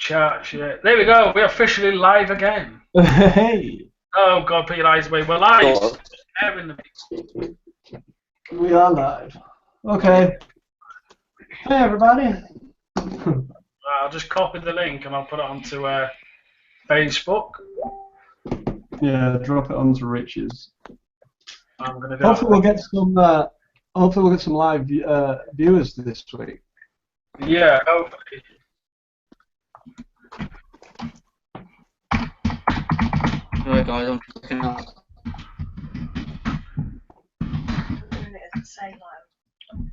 Chat shit. There we go. We're officially live again. Hey, Oh God, put your eyes away. We're live. Oh. we are live. Okay. Hey, everybody. I'll just copy the link and I'll put it onto Facebook. Yeah, drop it onto Riches. I'm gonna do. Hopefully, we'll get some. Hopefully, we'll get some live viewers this week. Yeah, hopefully. Alright guys, I'm looking up.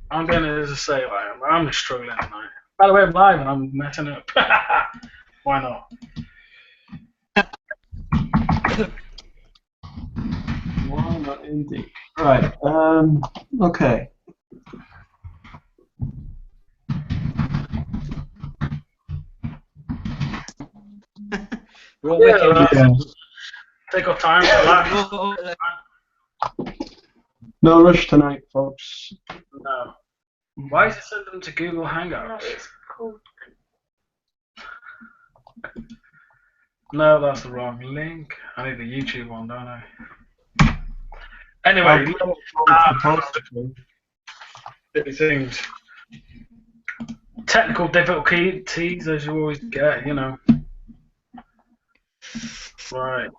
I'm doing it as a say live. I'm just struggling tonight. By the way, I'm live and I'm messing up. Why not? Why not indeed? Right. Okay. We're all making Take our time for that. No rush tonight, folks. No. Why is it sending them to Google Hangouts? No, that's the wrong link. I need the YouTube one, don't I? Anyway, things. Technical difficulties, as you always get, you know. Right.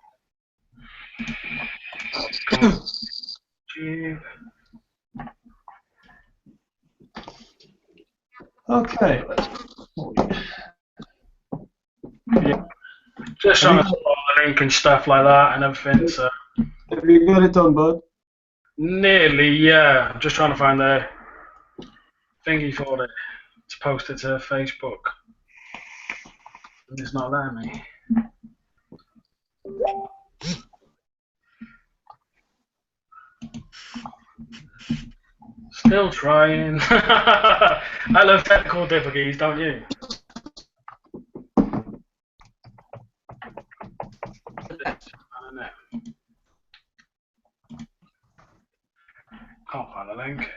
Come on. Okay. Yeah. Just trying to follow the link and stuff like that and everything. So. Have you got it done, bud? Nearly, yeah. I'm just trying to find the thingy for it to post it to Facebook. And it's not letting me. Still trying. I love technical difficulties, don't you? Can't find the link.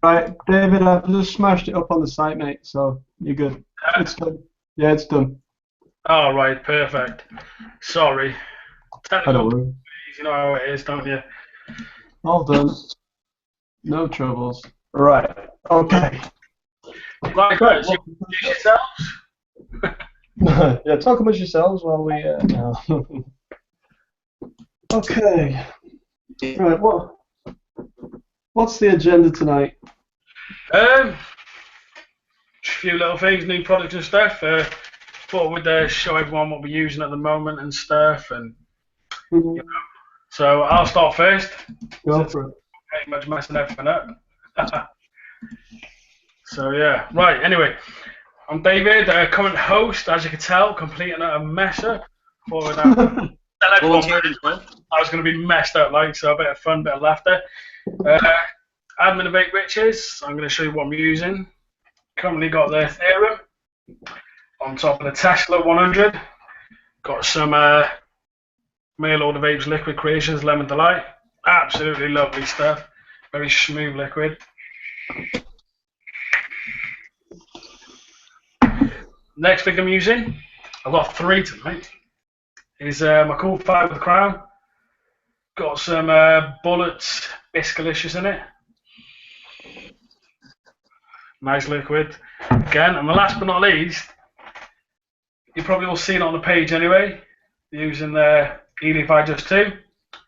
Right, David, I've just smashed it up on the site, mate, so you're good. It's done. Yeah, it's done. Oh, right, perfect. Sorry. I don't worry. You know how it is, don't you? All done. No troubles. Right, okay. Right, guys, you introduce yourselves? Yeah, talk amongst yourselves while we... no. Okay. Right, what's the agenda tonight? A few little things, new products and stuff. Thought we'd show everyone what we're using at the moment and stuff. And you know. So I'll start first. Go for it. Pretty much messing everything up. So yeah, right. Anyway, I'm David, current host. As you can tell, completing a mess up. Thought we'd tell everyone I was going to be messed up, like, so a bit of fun, bit of laughter. Admin of Vape Riches. I'm going to show you what I'm using. Currently got the Ethereum on top of the Tesla 100. Got some Mail Order Vapes Liquid Creations Lemon Delight. Absolutely lovely stuff. Very smooth liquid. Next thing I'm using, I've got 3 tonight, is my Cool 5 with Crown. Got some Bullets Biscalicious in it. Nice liquid. Again, and the last but not least, you probably all seen it on the page anyway, using the Elify Just 2.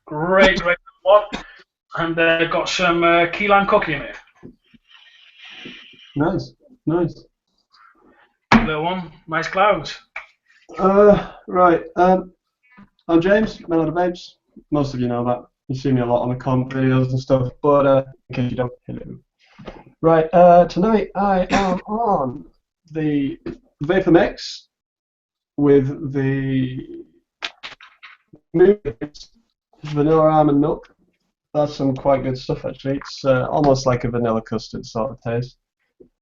Great one. And got some key lime cookie in it. Nice, nice. Little one, nice clouds. Right. I'm James, Man of the Vapes. Most of you know that. You see me a lot on the comp videos and stuff, but in case you don't, hello. Right, tonight I am on the Vapor Mix with the vanilla almond milk. That's some quite good stuff actually. It's almost like a vanilla custard sort of taste.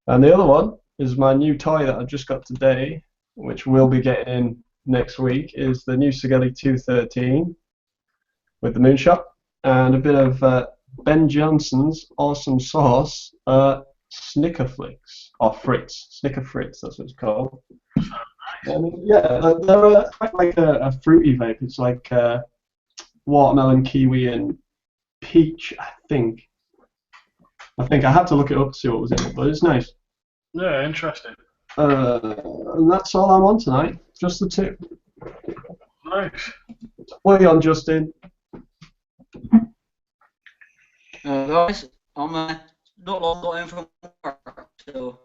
And the other one is my new toy that I just got today, which we'll be getting next week, is the new Sigelli 213 with the Moonshot and a bit of Ben Johnson's awesome sauce, Snicker Flicks, or Fritz, Snicker Fritz, that's what it's called. I mean, yeah, they're quite like a fruity vape. It's like watermelon, kiwi, and peach, I think. I had to look it up to see what was in it, but it's nice. Yeah, interesting. And that's all I'm on tonight. Just the two. Nice. What are you on, Justin? Guys, I'm not long got in from work, so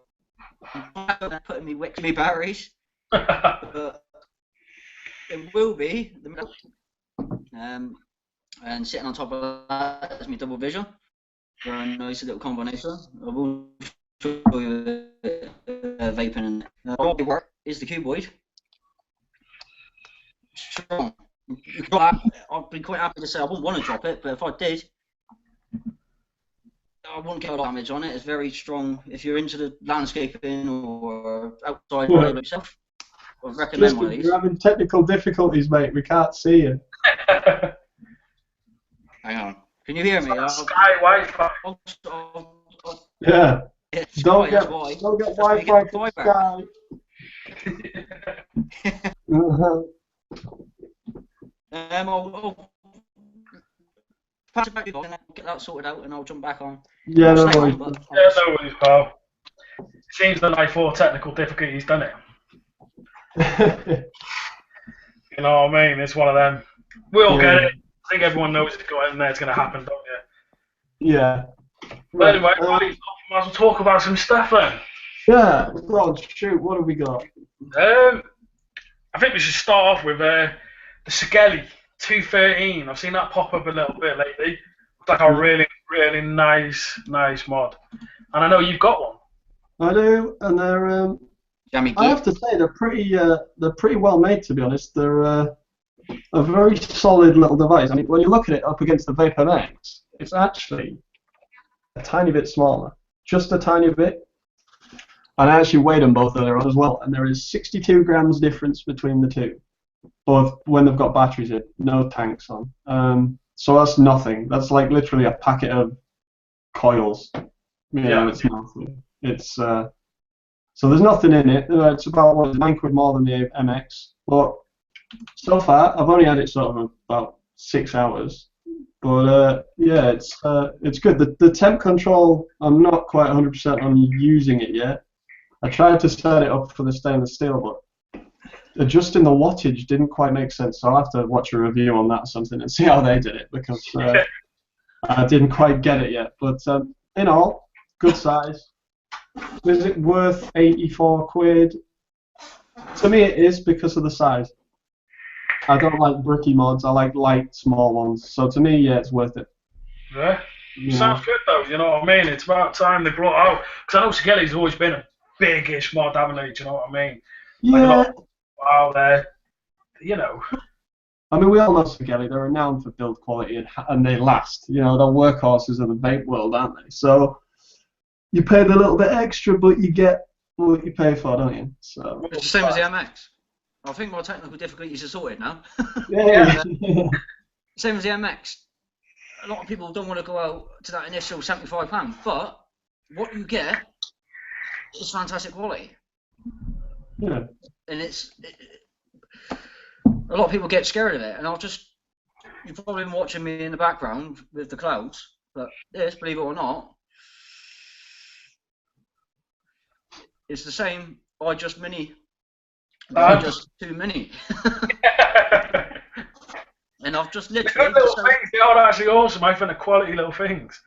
I'm putting me wicks me batteries. But it will be the middle. And sitting on top of that is my double vision. Very nice little combination. I will show you vaping. And what work is the cuboid. Strong. I'd be quite happy to say I wouldn't want to drop it, but if I did, I wouldn't get a lot of damage on it. It's very strong. If you're into the landscaping or outside like yourself, I would recommend one of these. You're having technical difficulties, mate. We can't see you. Hang on. Can you hear me? Sky Wi-Fi. Yeah. Don't get Wi-Fi from Sky. I'll pass it back to you and get that sorted out, and I'll jump back on. Yeah, no worries. Yeah, no worries, pal. Seems that like 4 technical difficulties, doesn't it? You know what I mean? It's one of them. We all get it. I think everyone knows it's going there. It's going to happen, don't you? Yeah. But anyway, might as well talk about some stuff then. Yeah. Rod, shoot. What have we got? I think we should start off with the Sigelli 213. I've seen that pop up a little bit lately. Looks like a really, really nice mod. And I know you've got one. I do, and they're. I have to say they're pretty well made, to be honest. They're a very solid little device. I mean, when you look at it up against the Vape MX, it's actually a tiny bit smaller, just a tiny bit. And I actually weighed them both earlier on as well, and there is 62 grams difference between the two, both when they've got batteries in, no tanks on. So that's nothing. That's like literally a packet of coils. Yeah, it's nothing. It's so there's nothing in it. It's about £9 more than the MX, but so far I've only had it sort of about 6 hours. But yeah, it's good. The temp control, I'm not quite 100% on using it yet. I tried to set it up for the stainless steel, but adjusting the wattage didn't quite make sense. So I'll have to watch a review on that or something and see how they did it, because I didn't quite get it yet. But in all, good size. Is it worth 84 quid? To me it is, because of the size. I don't like bricky mods, I like light, small ones. So to me, yeah, it's worth it. Yeah. Sounds good though, you know what I mean? It's about time they brought out, because I know Sigelli's always been a big-ish mod, haven't they? Do you know what I mean? Yeah. Like wow, they're, you know. I mean, we all know Sigelli, they're renowned for build quality and they last. You know, they're workhorses of the vape world, aren't they? So you pay the little bit extra, but you get what you pay for, don't you? So it's the same as the MX. I think my technical difficulties are sorted now. Yeah. Same as the MX. A lot of people don't want to go out to that initial £75, but what you get is fantastic quality. Yeah. And a lot of people get scared of it, and you've probably been watching me in the background with the clouds, but this, believe it or not, it's the same just mini. Just too many. And I've just literally. Good little things, they are actually awesome. I find the quality little things.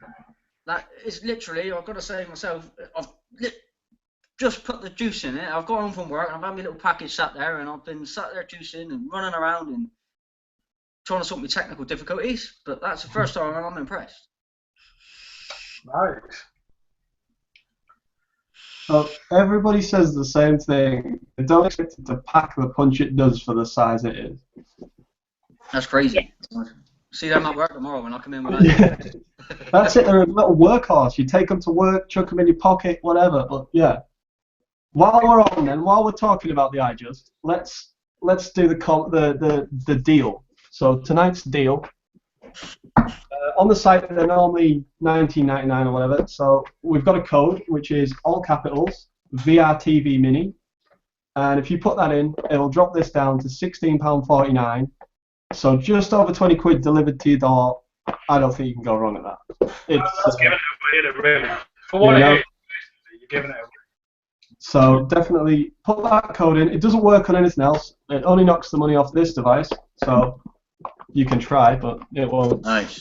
That is literally, I've got to say myself, I've just put the juice in it. I've got home from work, and I've had my little package sat there, and I've been sat there juicing and running around and trying to sort my technical difficulties. But that's the first time I'm impressed. Nice. So everybody says the same thing. They don't expect it to pack the punch it does for the size it is. That's crazy. See them at work tomorrow when I come in with that. That's it. They're a little workhorse. You take them to work, chuck them in your pocket, whatever. But yeah. While we're talking about the iJust, let's do the deal. So tonight's deal. On the site they're normally $19.99 or whatever. So we've got a code which is all capitals VRTV Mini. and if you put that in, it'll drop this down to £16.49. So just over 20 quid delivered to your door. I don't think you can go wrong at that. That's giving it away, really. For what it is, you're giving it away. So definitely put that code in. It doesn't work on anything else. It only knocks the money off this device. So you can try, but it won't. Nice.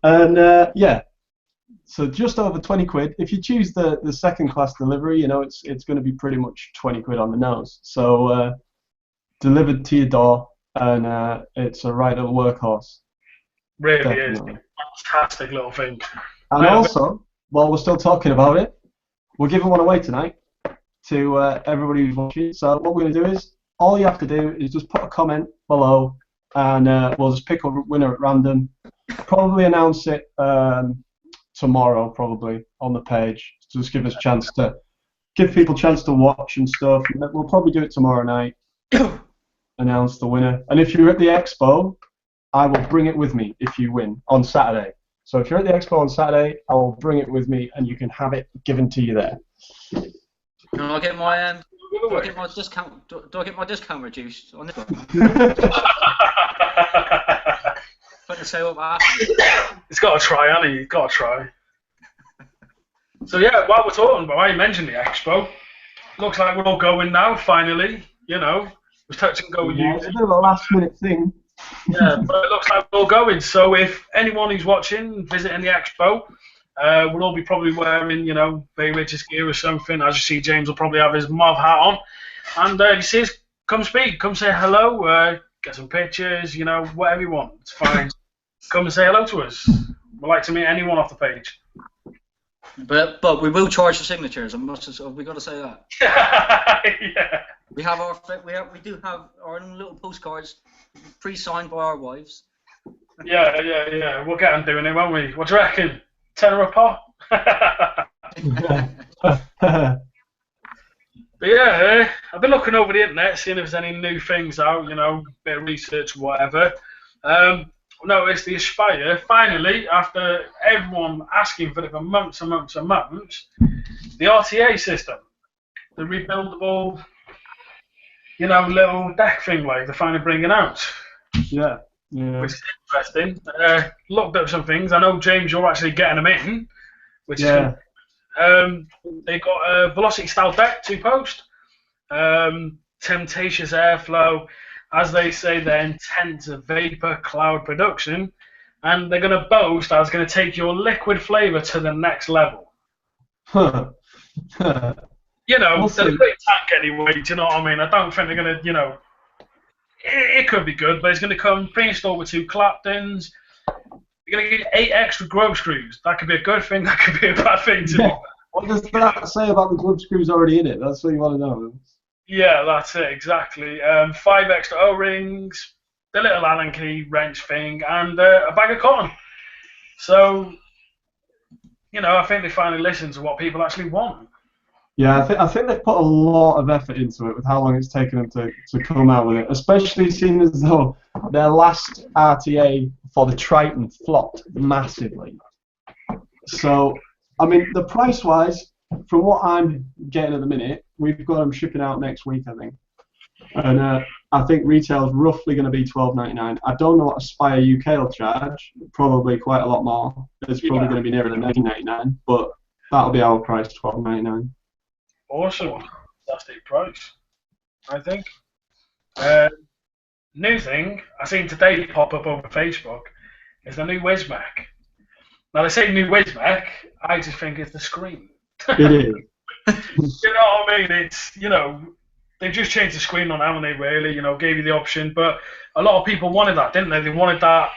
And yeah, so just over 20 quid. If you choose the second class delivery, it's going to be pretty much 20 quid on the nose. So delivered to your door, and it's a right little workhorse. Really definitely. Is. Fantastic little thing. And also, while we're still talking about it, we're giving one away tonight to everybody who's watching. So what we're going to do is, all you have to do is just put a comment below, and we'll just pick a winner at random. Probably announce it tomorrow, probably on the page. So just give us a chance to give people a chance to watch and stuff. And we'll probably do it tomorrow night. Announce the winner. And if you're at the expo, I will bring it with me if you win on Saturday. So if you're at the expo on Saturday, I will bring it with me, and you can have it given to you there. Can I get my do I get my discount? Do I get my discount reduced on this one? Put the sale up after. It's got to try, hasn't he? You've got to try. So yeah, while we're talking about, I mentioned the expo. Looks like we're all going now. Finally, we're touch and go with you. It's a bit of a last-minute thing. Yeah, but it looks like we're all going. So if anyone who's watching, visiting the expo, we'll all be probably wearing, Vape Riches gear or something. As you see, James will probably have his mob hat on. And if you see us, come speak, come say hello, get some pictures, whatever you want. It's fine. Come and say hello to us. We'd like to meet anyone off the page. But we will charge for signatures. We've got to say that. Yeah. We do have our own little postcards pre-signed by our wives. Yeah. We'll get them doing it, won't we? What do you reckon? £10 a pop? But yeah, I've been looking over the internet, seeing if there's any new things out, bit of research, whatever. Noticed the Aspire, finally, after everyone asking for it for months and months and months, the RTA system, the rebuildable, little deck thing, like they're finally bringing out. Yeah. Which is interesting. Looked up some things. I know, James, you're actually getting them in, which is they got a velocity style deck, 2-post, temptatious airflow, as they say, their intent of vapor cloud production, and they're going to boast that it's going to take your liquid flavor to the next level. We'll they're a great tank anyway, do you know what I mean? I don't think they're going to, it could be good, but it's going to come pre-installed with 2 Claptons. You're going to get 8 extra grub screws. That could be a good thing, that could be a bad thing too. Yeah. What does that say about the grub screws already in it? That's what you want to know. Yeah, that's it, exactly. 5 extra O-rings, the little Allen key wrench thing, and a bag of cotton. So, I think they finally listened to what people actually want. Yeah, I think they've put a lot of effort into it with how long it's taken them to come out with it, especially seeing as though their last RTA for the Triton flopped massively. So, I mean, the price-wise, from what I'm getting at the minute, we've got them shipping out next week, I think. And I think retail's roughly going to be $12.99. I don't know what Aspire UK will charge. Probably quite a lot more. It's probably going to be nearer than $19.99, but that'll be our price, $12.99. Awesome. Fantastic price, I think. New thing I seen today pop up over Facebook is the new WizMac. Now, they say new WizMac, I just think it's the screen. It is. You know what I mean? It's, they've just changed the screen on, haven't they, really? Gave you the option. But a lot of people wanted that, didn't they? They wanted that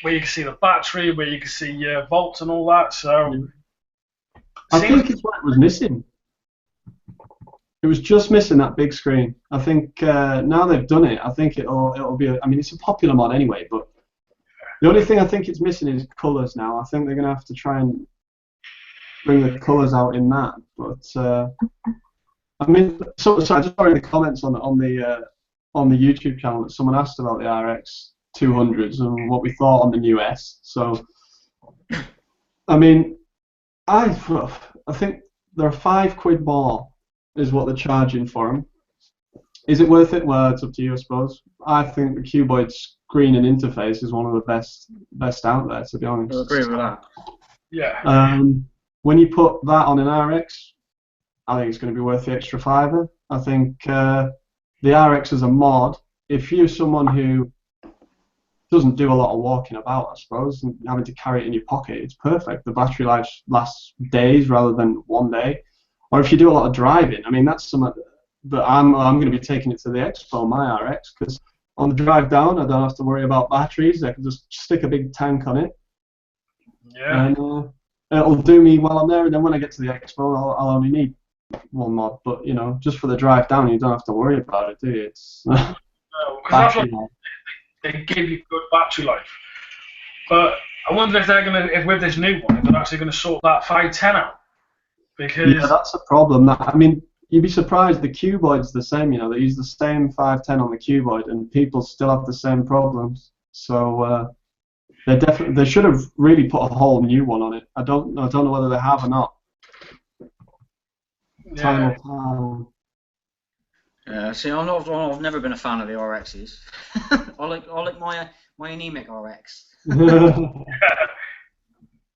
where you can see the battery, where you can see your volts and all that. So I think it's what was missing. It was just missing that big screen. I think now they've done it, I think it'll be. I mean, it's a popular mod anyway, but the only thing I think it's missing is colours now. I think they're going to have to try and bring the colours out in that. But I mean, so I just saw in the comments on the YouTube channel that someone asked about the RX 200s and what we thought on the new S. So, I mean, I think there are £5 more is what they're charging for them. Is it worth it? Well, it's up to you, I suppose. I think the Cuboid screen and interface is one of the best out there, to be honest. I agree with that. Yeah. When you put that on an RX, I think it's going to be worth the extra $5. I think the RX as a mod, if you're someone who doesn't do a lot of walking about, I suppose, and having to carry it in your pocket, it's perfect. The battery life lasts days rather than 1 day. Or if you do a lot of driving, I mean, that's something that I'm going to be taking it to the Expo, my RX, because on the drive down, I don't have to worry about batteries. I can just stick a big tank on it. Yeah. And it'll do me while I'm there, and then when I get to the Expo, I'll only need one mod. But, you know, just for the drive down, you don't have to worry about it, do you? It's battery life. They give you good battery life. But I wonder if they're going to, if with this new one, if they're actually going to sort that 510 out. Because yeah, that's a problem. I mean, you'd be surprised. The Cuboid's the same. You know, they use the same 510 on the Cuboid, and people still have the same problems. So they should have really put a whole new one on it. I don't know whether they have or not. yeah. Time will tell. Yeah, see, I've never been a fan of the RXs. I like my anemic RX.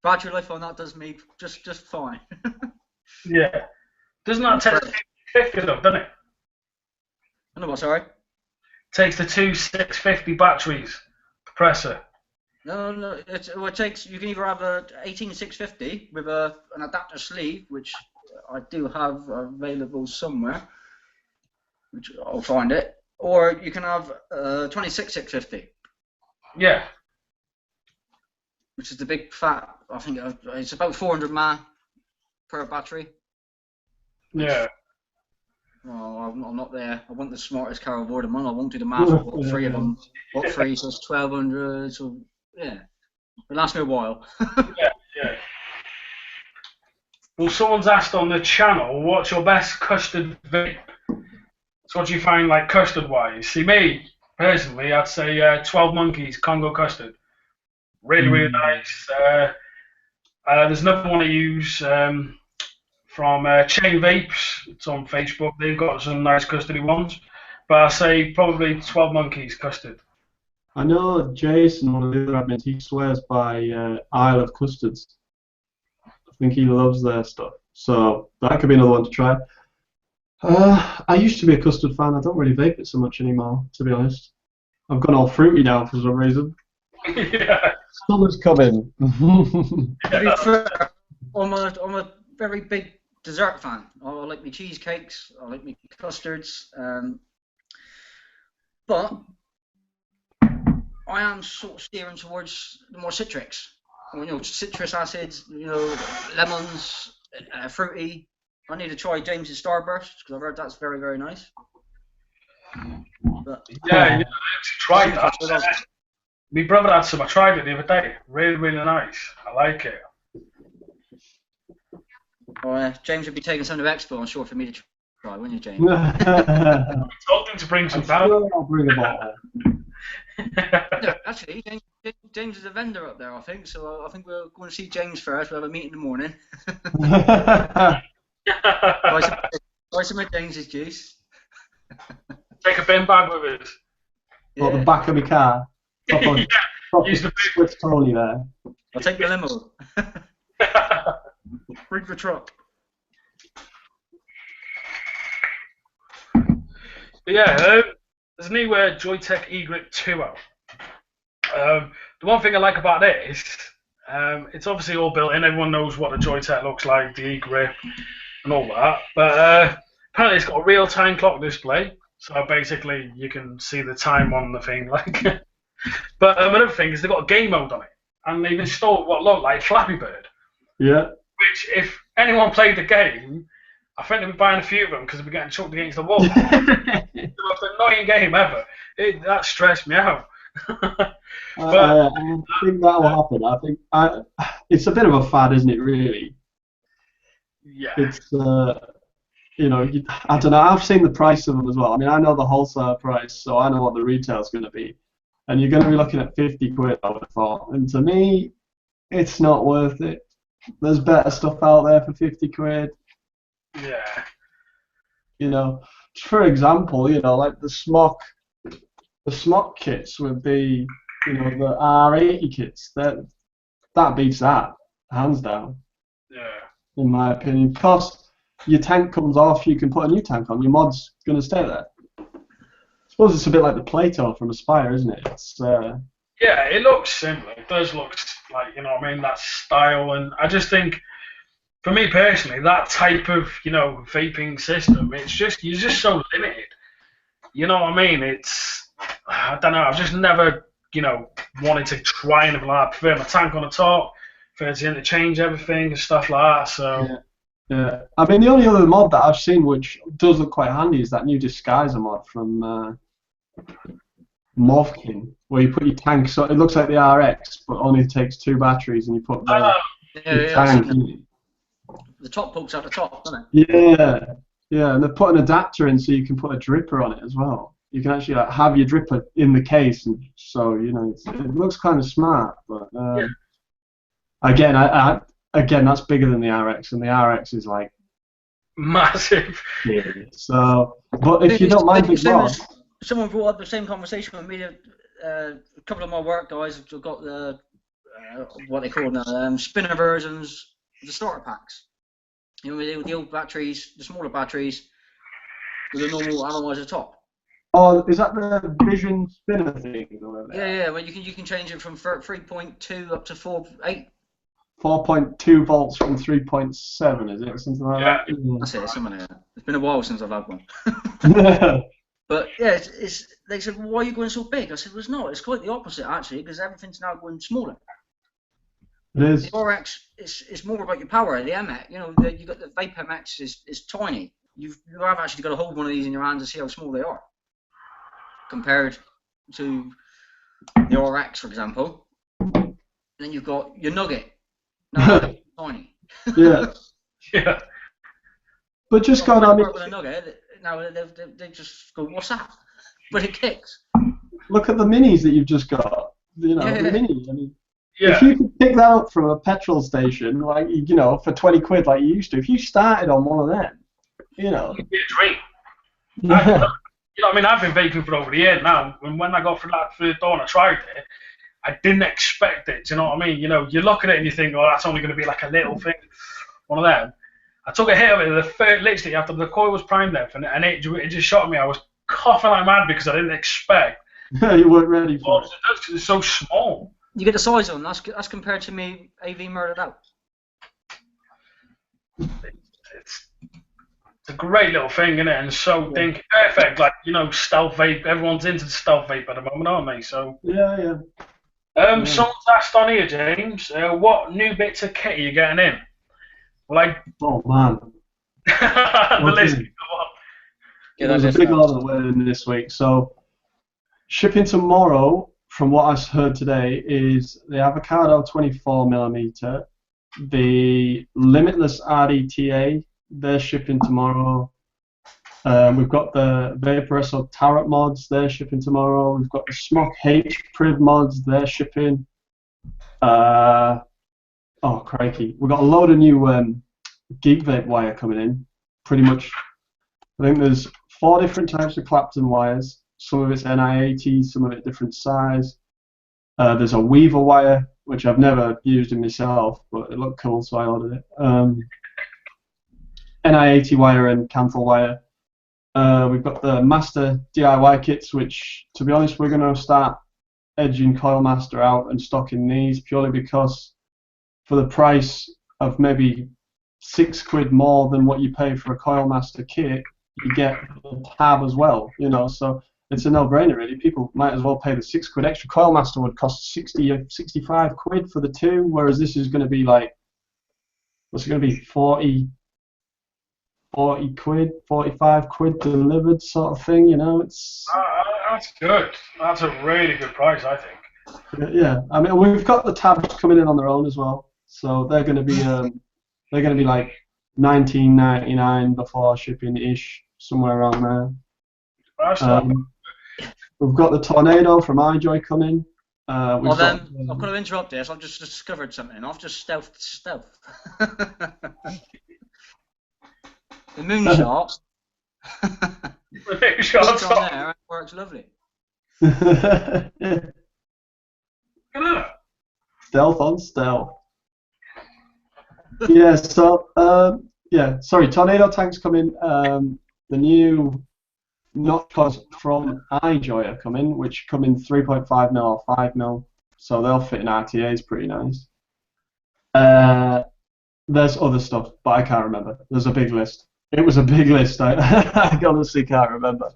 Battery life on that does me just fine. Yeah. Doesn't that take 650 though, doesn't it? I know what, sorry? Takes the two 650 batteries, compressor. No, it takes. You can either have a 18650 with an adapter sleeve, which I do have available somewhere, which I'll find it, or you can have 26650. Yeah. Which is the big fat. I think it's about 400 mAh per battery. Yeah. Well, I'm not there. I want the smartest Carol Vorderman. I won't do the math. I've got three of them. Got three, so it's 1200. So yeah, it lasts me a while. Yeah. Well, someone's asked on the channel, what's your best custard vape? So what do you find like custard-wise? See, me personally, I'd say 12 Monkeys Congo custard. Really nice. There's another one I use from Chain Vapes. It's on Facebook. They've got some nice custardy ones. But I say probably 12 Monkeys custard. I know Jason, one of the other admins, he swears by Isle of Custards. I think he loves their stuff. So that could be another one to try. I used to be a custard fan. I don't really vape it so much anymore, to be honest. I've gone all fruity now for some reason. Yeah. Summer's coming. I'm a very big dessert fan. I like my cheesecakes. I like my custards. But I am sort of steering towards the more citrics. You know, citrus acids. You know, lemons, fruity. I need to try James's Starburst because I've heard that's very, very nice. But, yeah, I actually tried that. My brother had some. I tried it the other day. Really, really nice. I like it. Well, James would be taking some to Expo, I'm sure, for me to try, wouldn't you, James? I told him to bring some down. Sure, I'll bring a bottle. No, actually, James is a vendor up there, I think. So I think we're going to see James first. We'll have a meeting in the morning. Buy some of James's juice. Take a bin bag with us. Or the back of my car. Use the Swiss Tony there. I'll take the limo. Bring the truck. But yeah, there's a new Joytech eGrip 2 out. The one thing I like about it is it's obviously all built in. Everyone knows what the Joytech looks like, the eGrip and all that. But apparently it's got a real-time clock display. So basically you can see the time on the thing. Like. But another thing is they've got a game mode on it. And they've installed what looked like Flappy Bird. Yeah. Which, if anyone played the game, I think they'd be buying a few of them because they'd be getting chucked against the wall. It's the most annoying game ever. That stressed me out. I think that will happen. I think it's a bit of a fad, isn't it? Really. Yeah. It's you know, I don't know. I've seen the price of them as well. I mean, I know the wholesale price, so I know what the retail's going to be, and you're going to be looking at 50 quid. I would have thought, and to me, it's not worth it. There's better stuff out there for 50 quid. Yeah. You know, for example, you know, like the smock kits with the, you know, the R80 kits, that beats that, hands down, Yeah. in my opinion. Because your tank comes off, you can put a new tank on, your mod's going to stay there. I suppose it's a bit like the Plato from Aspire, isn't it? Yeah, it looks similar. It does look like, you know what I mean, that style. And I just think, for me personally, that type of, you know, vaping system, it's just, you're just so limited. You know what I mean? I don't know, I've just never, you know, wanted to try anything like that. I prefer my tank on the top, prefer to interchange everything and stuff like that. So, Yeah. Yeah. I mean, the only other mod that I've seen which does look quite handy is that new Disguiser mod from Movkin, where you put your tank, so it looks like the RX, but only takes 2 batteries, and you put your tank in. The top pokes out the top, doesn't it? Yeah, yeah, and they put an adapter in so you can put a dripper on it as well. You can actually like have your dripper in the case, and so you know it looks kind of smart. But again, again that's bigger than the RX, and the RX is like massive. Yeah. So, but if you don't mind big mods. Someone brought up the same conversation with me. A couple of my work guys have got the what they call now spinner versions of the starter packs. You know, the old batteries, the smaller batteries with a normal analyzer top. Oh, is that the Vision spinner thing? Yeah. Well, you can change it from 3.2 up to 4.8. 4.2 volts from 3.7, is it? Something like that? That's it, something like that. It's been a while since I've had one. But yeah, they said, well, why are you going so big? I said, well, it's not. It's quite the opposite, actually, because everything's now going smaller. It is. The RX is more about your power. The MX, you know, you got the Vape MX is tiny. You have actually got to hold one of these in your hand to see how small they are, compared to the RX, for example. And then you've got your Nugget. No, tiny. Yeah. Yeah. But just going on. With a Nugget, now they just go, what's that? But it kicks. Look at the minis that you've just got. You know, the mini. I mean, yeah. If you could pick that up from a petrol station, like you know, for 20 quid, like you used to, if you started on one of them, you know, it'd be a dream. Yeah. You know what I mean? I've been vaping for over a year now, and when I got through that first door and I tried it, I didn't expect it. Do you know what I mean? You know, you look at it and you think, oh, that's only going to be like a little thing, one of them. I took a hit of it literally after the coil was primed there, and it just shot me. I was coughing like mad because I didn't expect. You weren't ready for it. It's so small. You get the size on. That's compared to me AV murdered out. It's a great little thing, isn't it? And so perfect. Like, you know, stealth vape. Everyone's into the stealth vape at the moment, aren't they? So yeah. Someone's asked on here, James, what new bits of kit are you getting in? Like, oh man, the list. There's a big order waiting this week. So shipping tomorrow, from what I've heard today, is the Avocado 24mm, the Limitless RDTA. They're shipping tomorrow. We've got the Vape Riches Tarot mods. They're shipping tomorrow. We've got the Smock H Priv mods. They're shipping. Oh, crikey. We've got a load of new Geek Vape wire coming in. Pretty much, I think there's 4 different types of Clapton wires. Some of it's NI80, some of it different size. There's a Weaver wire, which I've never used in myself, but it looked cool, so I ordered it. NI80 wire and Canthal wire. We've got the Master DIY kits, which, to be honest, we're going to start edging Coilmaster out and stocking these purely because for the price of maybe 6 quid more than what you pay for a Coilmaster kit, you get a tab as well, you know, so it's a no-brainer really. People might as well pay the 6 quid extra. Coilmaster would cost 60 or 65 quid for the 2, whereas this is going to be like, what's it going to be, 40 quid, 45 quid delivered sort of thing, you know. It's that's good. That's a really good price, I think. Yeah, I mean, we've got the tabs coming in on their own as well, so they're going to be like $19.99 before shipping ish, somewhere around there. We've got the Tornado from iJoy coming. I've got to interrupt this. I've just discovered something. I've just stealth. The Moonshot Vape shots on there, it works lovely. Stealth on stealth. Yeah, so, yeah, sorry, Tornado Tanks coming. The new notch from iJoy are coming, which come in 3.5mm or 5mm, so they'll fit in RTAs pretty nice. There's other stuff, but I can't remember. There's a big list. It was a big list. I honestly can't remember.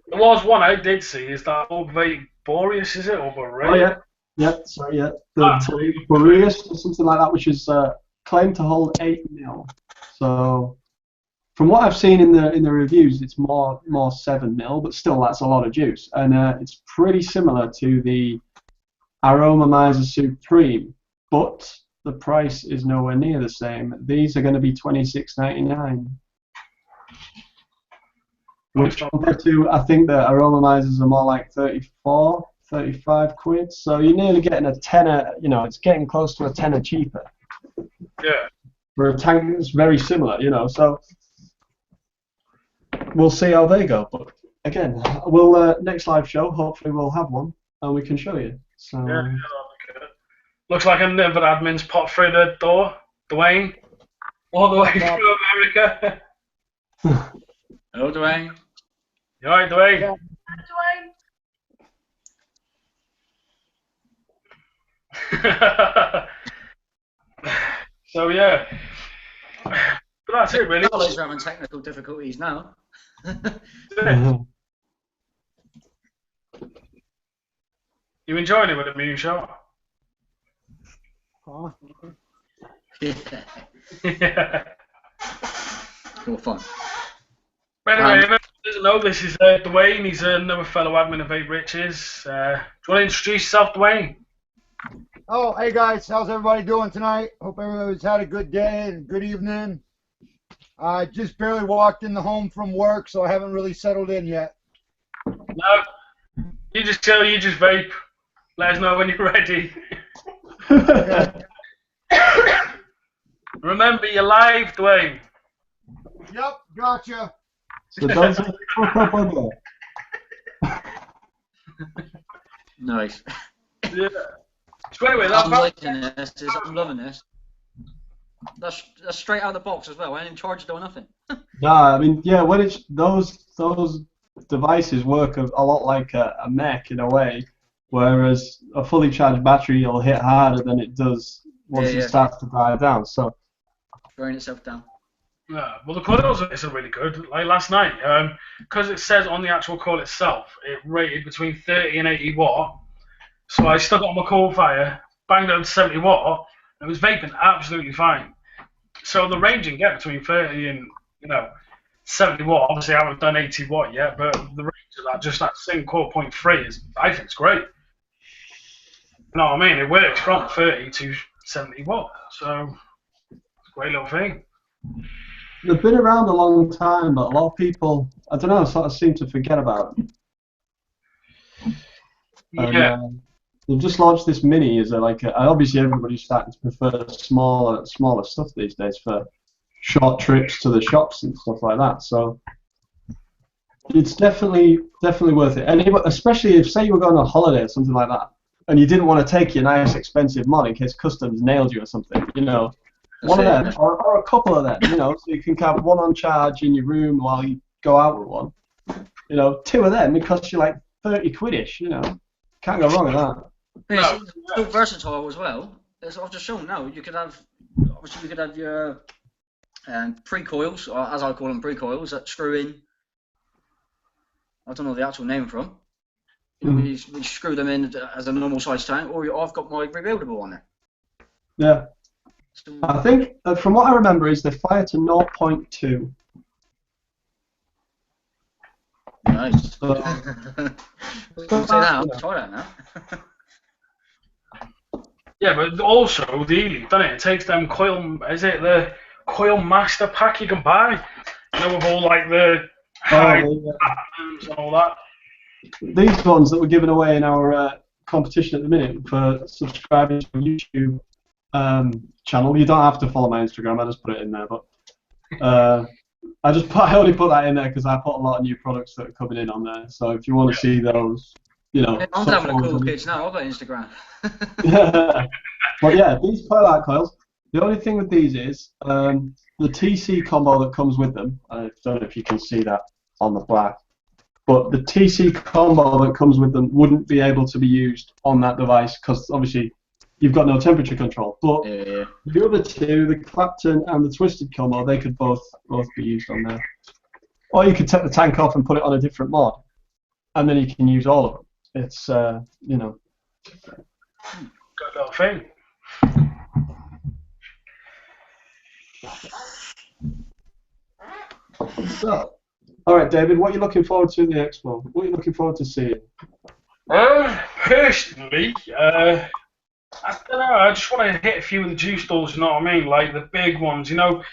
There was one I did see. Is that Vape Boreas? Is it or Boreas? Oh yeah, yeah. Sorry, yeah. The Boreas or something like that, which is claimed to hold 8mm. So, from what I've seen in the reviews, it's more 7mm, but still that's a lot of juice, and it's pretty similar to the Aromamizer Supreme, but the price is nowhere near the same. These are going to be $26.99. Which compared to, I think the Aromamizers are more like 34, 35 quid. So you're nearly getting a tenner, you know, it's getting close to a tenner cheaper. Yeah. For a tank that's very similar, you know, so we'll see how they go. But again, we'll next live show, hopefully we'll have one and we can show you. So yeah, okay. Looks like another admin's popped through the door. Dwayne, all the way through America. Hello, Dwayne. You alright, Dwayne? Yeah. Dwayne. So yeah, but that's it really. We're having technical difficulties now. You enjoying it with the new show? Huh? Yeah. All fun. But anyway, if anyone doesn't know, this is Dwayne. He's another fellow admin of Vape Riches. Do you want to introduce yourself, Dwayne? Oh, hey guys, how's everybody doing tonight? Hope everybody's had a good day and good evening. I just barely walked in the home from work, so I haven't really settled in yet. No, you just chill, you just vape. Let us know when you're ready. Remember, you're live, Dwayne. Yep, gotcha. So don't say fuck up on there. Nice. Yeah. So anyway, I'm liking this. I'm loving this. That's straight out of the box as well. I ain't in charge of doing nothing. Nah, I mean, yeah, when it's those devices work a lot like a mech in a way, whereas a fully charged battery will hit harder than it does once it starts to die down. So burn itself down. Yeah, well, the coils are really good. Like last night, because it says on the actual coil itself, it rated between 30 and 80 watt. So I stuck it on my coil fire, banged it up to 70 watt, and it was vaping absolutely fine. So the range you can get between 30 and 70 watt. Obviously, I haven't done 80 watt yet, but the range of that, just that single coil 0.3 is, I think, it's great. You know what I mean? It works from 30 to 70 watt, so it's a great little thing. they've been around a long time, but a lot of people, I don't know, sort of seem to forget about them. Yeah. And, they've just launched this mini. Obviously everybody's starting to prefer smaller stuff these days for short trips to the shops and stuff like that. So it's definitely worth it. And especially if, say, you were going on holiday or something like that, and you didn't want to take your nice expensive mod in case customs nailed you or something, one of them or a couple of them, so you can have one on charge in your room while you go out with one. Two of them, it costs you like 30 quidish. Can't go wrong with that. Yeah, it's so versatile as well. As I've just shown now, you could have your pre-coils, or as I call them, pre-coils that screw in. I don't know the actual name from. You screw them in as a normal size tank, or I've got my rebuildable on there. Yeah. So, I think, from what I remember, is they fire to 0.2. nice. So, Try that now. Yeah, but also, really, doesn't it? It takes them the coil master pack you can buy? With all like the patterns and all that. These ones that we're giving away in our competition at the minute for subscribing to YouTube channel. You don't have to follow my Instagram, I just put it in there, but I only put that in there because I put a lot of new products that are coming in on there. So if you want to see those, you know. I'm having a cool kids now. I've got Instagram. But yeah, these Perlite coils. The only thing with these is the TC combo that comes with them. I don't know if you can see that on the back, but the TC combo that comes with them wouldn't be able to be used on that device because obviously you've got no temperature control. But the other two, the Clapton and the Twisted combo, they could both be used on there. Or you could take the tank off and put it on a different mod, and then you can use all of them. It's you know. Good little thing. So, all right, David, what are you looking forward to in the expo? What are you looking forward to seeing? Personally, I don't know. I just want to hit a few of the juice stalls. You know what I mean? Like the big ones. You know,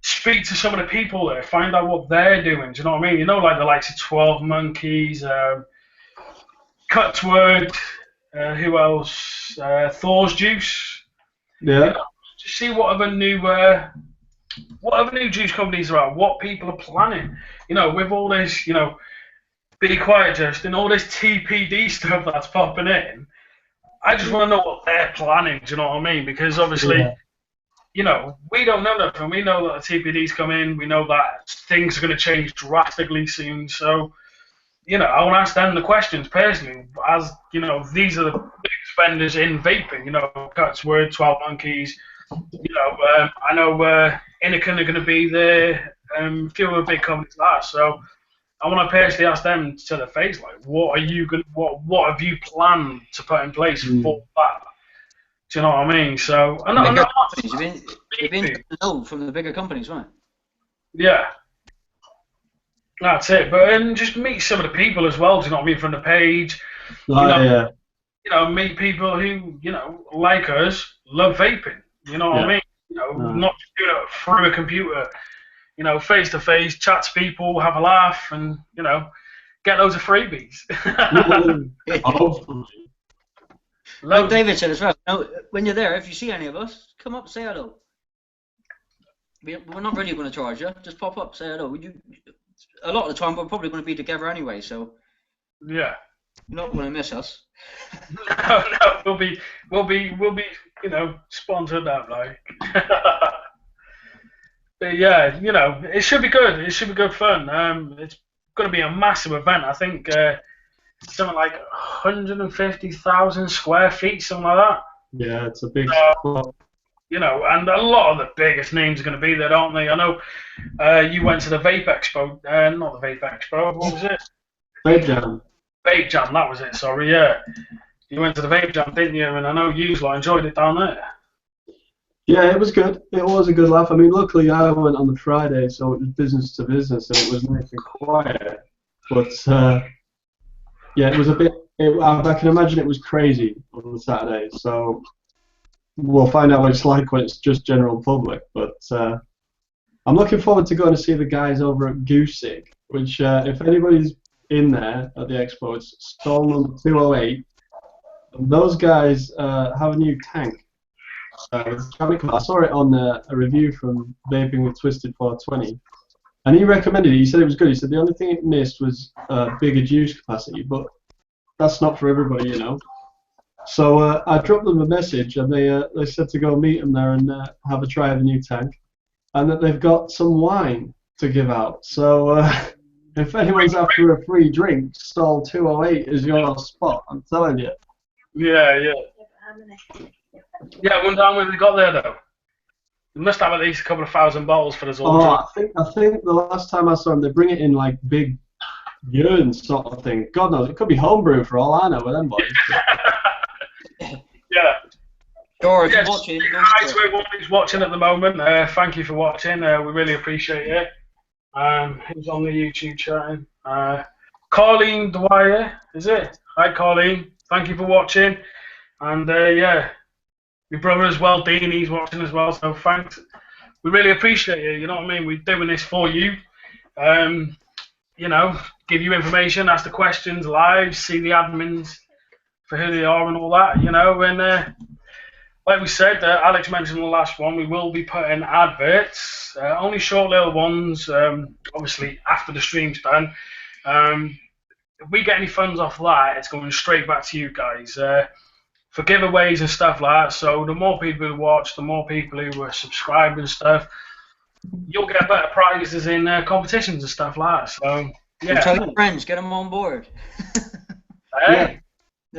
speak to some of the people there, find out what they're doing. Do you know what I mean? You know, like the likes of 12 Monkeys, Cutsword, who else? Thor's Juice. Yeah. You know, just see what other new juice companies are out, what people are planning. You know, with all this, you know, Be Quiet Justin, all this TPD stuff that's popping in. I just want to know what they're planning. Do you know what I mean? Because obviously, you know, we don't know nothing. We know that the TPD's come in. We know that things are going to change drastically soon. So, you know, I want to ask them the questions personally. As you know, these are the big spenders in vaping. You know, Cutsword, 12 Monkeys. You know, I know Innican are going to be there. A few other big companies like that. So, I want to personally ask them to their face, like, what are you going? What have you planned to put in place for that? Do you know what I mean? So, you've been to know from the bigger companies, right? Yeah, that's it. But just meet some of the people as well. Do you know what I mean? From the page, you know, meet people who like us, love vaping. You know what I mean? You know, not just doing it through a computer. You know, face to face, chat to people, have a laugh, and you know, get loads of freebies. Like David said as well, you know, when you're there, if you see any of us, come up, say hello. We're not really going to charge you. Just pop up, say hello. A lot of the time, we're probably going to be together anyway, so yeah, you're not going to miss us. No, we'll be, you know, sponsored out like. But yeah, you know, it should be good. It should be good fun. It's going to be a massive event. I think something like 150,000 square feet, something like that. Yeah, it's a big. You know, and a lot of the biggest names are going to be there, aren't they? I know you went to the Vape Expo, not the Vape Expo. What was it? Vape Jam. Vape Jam, that was it. Sorry, yeah. You went to the Vape Jam, didn't you? And I know you enjoyed it down there. Yeah, it was good. It was a good laugh. I mean, luckily I went on the Friday, so it was business to business, and it was nice and quiet. But yeah, it was a bit. I can imagine it was crazy on the Saturday. So we'll find out what it's like when it's just general public. But I'm looking forward to going to see the guys over at Goosig, which if anybody's in there at the expo, it's stall number 208. And those guys have a new tank. I saw it on a review from Vaping with Twisted 420, and he recommended it. He said it was good. He said the only thing it missed was bigger juice capacity, but that's not for everybody, you know. So I dropped them a message, and they said to go meet them there and have a try of the new tank, and that they've got some wine to give out. So if anyone's after a free drink, stall 208 is your spot. I'm telling you. Yeah. Yeah, one time when we got there though, we must have at least a couple of thousand bottles for us all. I think the last time I saw them, they bring it in like big urns sort of thing. God knows, it could be homebrew for all I know with them boys. Yeah. George, yes, watching. Guys, everyone who's watching at the moment, thank you for watching. We really appreciate it. Who's on the YouTube chatting? Colleen Dwyer, is it? Hi, Colleen. Thank you for watching. And yeah, your brother as well, Dean, he's watching as well. So thanks. We really appreciate it. You know what I mean? We're doing this for you. You know, give you information, ask the questions live, see the admins for who they are and all that. You know, and like we said, Alex mentioned the last one, we will be putting adverts, only short little ones, obviously after the stream's done. If we get any funds off that, it's going straight back to you guys for giveaways and stuff like that. So the more people who watch, the more people who are subscribed and stuff, you'll get better prizes in competitions and stuff like that. So yeah, tell your friends, get them on board. hey,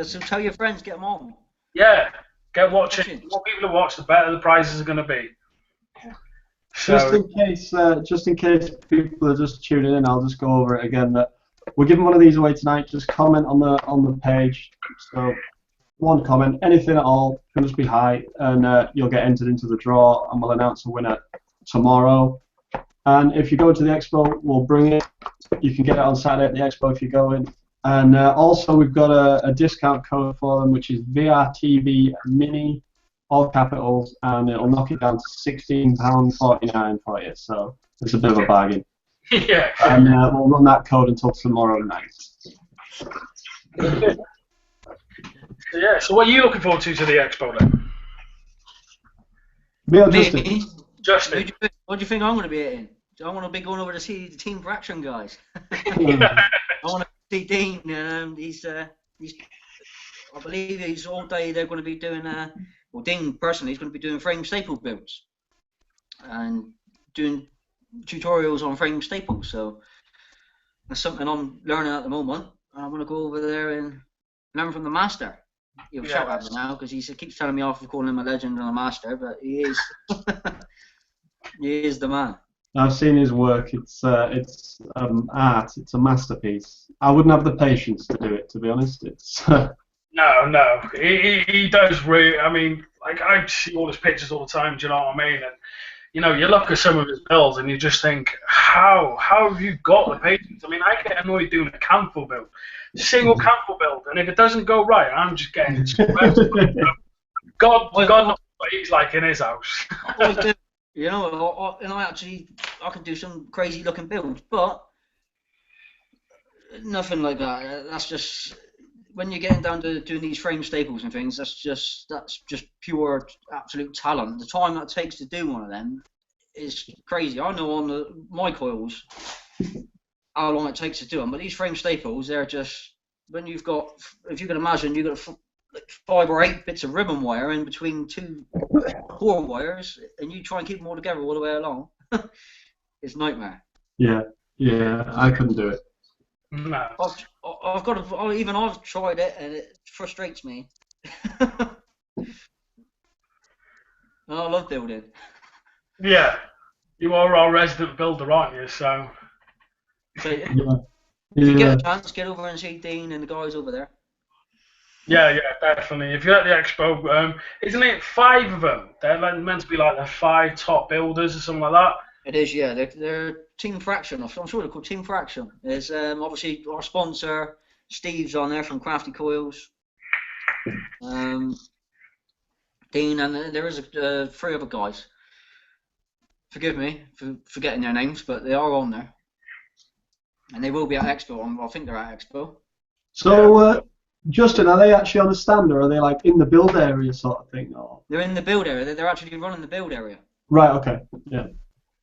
So tell your friends, get them on. yeah, get watching. The more people who watch, the better the prizes are going to be. So, just in case people are just tuning in, I'll just go over it again. That we're giving one of these away tonight. Just comment on the page. So one comment, anything at all, can just be hi, and you'll get entered into the draw, and we'll announce a winner tomorrow. And if you go to the expo, we'll bring it. You can get it on Saturday at the expo if you go in. And also, we've got a discount code for them, which is VRTV Mini, all capitals, and it'll knock it down to £16.49 for you. So it's a bit of a bargain. yeah. And we'll run that code until tomorrow night. Yeah. So what are you looking forward to the expo then? Me or Justin? Justin. What do you think I'm going to be eating? I want to be going over to see the Team Fraction guys. Yeah. I want to see Dean. I believe he's all day. They're going to be doing. Well, Dean personally is going to be doing frame staple builds and doing tutorials on frame staples. So that's something I'm learning at the moment. I want to go over there and learn from the master. He'll shout at me now because he keeps telling me off for calling him a legend and a master, but he is. He is the man. I've seen his work. It's art. It's a masterpiece. I wouldn't have the patience to do it, to be honest. It's No. He does really. I mean, like I see all his pictures all the time. Do you know what I mean? And you know, you look at some of his builds and you just think, how have you got the patience? I mean, I get annoyed doing a cancel build, single cancel build, and if it doesn't go right, I'm just getting God knows what he's like in his house. You know, and I can do some crazy looking builds, but nothing like that. That's just when you're getting down to doing these frame staples and things. That's just pure absolute talent. The time that takes to do one of them is crazy. I know on my coils how long it takes to do them, but these frame staples, they're just when you've got, if you can imagine, you've got like 5 or 8 bits of ribbon wire in between 2 core wires, and you try and keep them all together all the way along. It's a nightmare. Yeah, I couldn't do it. No. I've tried it, and it frustrates me. I love building. Yeah, you are our resident builder, aren't you? So If you get a chance, get over and see Dean and the guys over there. Yeah, definitely. If you're at the expo, isn't it 5 of them? They're meant to be like the 5 top builders or something like that. It is, yeah. They're Team Fraction. I'm sure they're called Team Fraction. There's obviously our sponsor, Steve's on there from Crafty Coils. Dean, and there is 3 other guys. Forgive me for forgetting their names, but they are on there. And they will be at Expo. I think they're at Expo. So, Justin, are they actually on a stand, or are they like in the build area sort of thing? Or? They're in the build area. They're actually running the build area. Right. Okay. Yeah.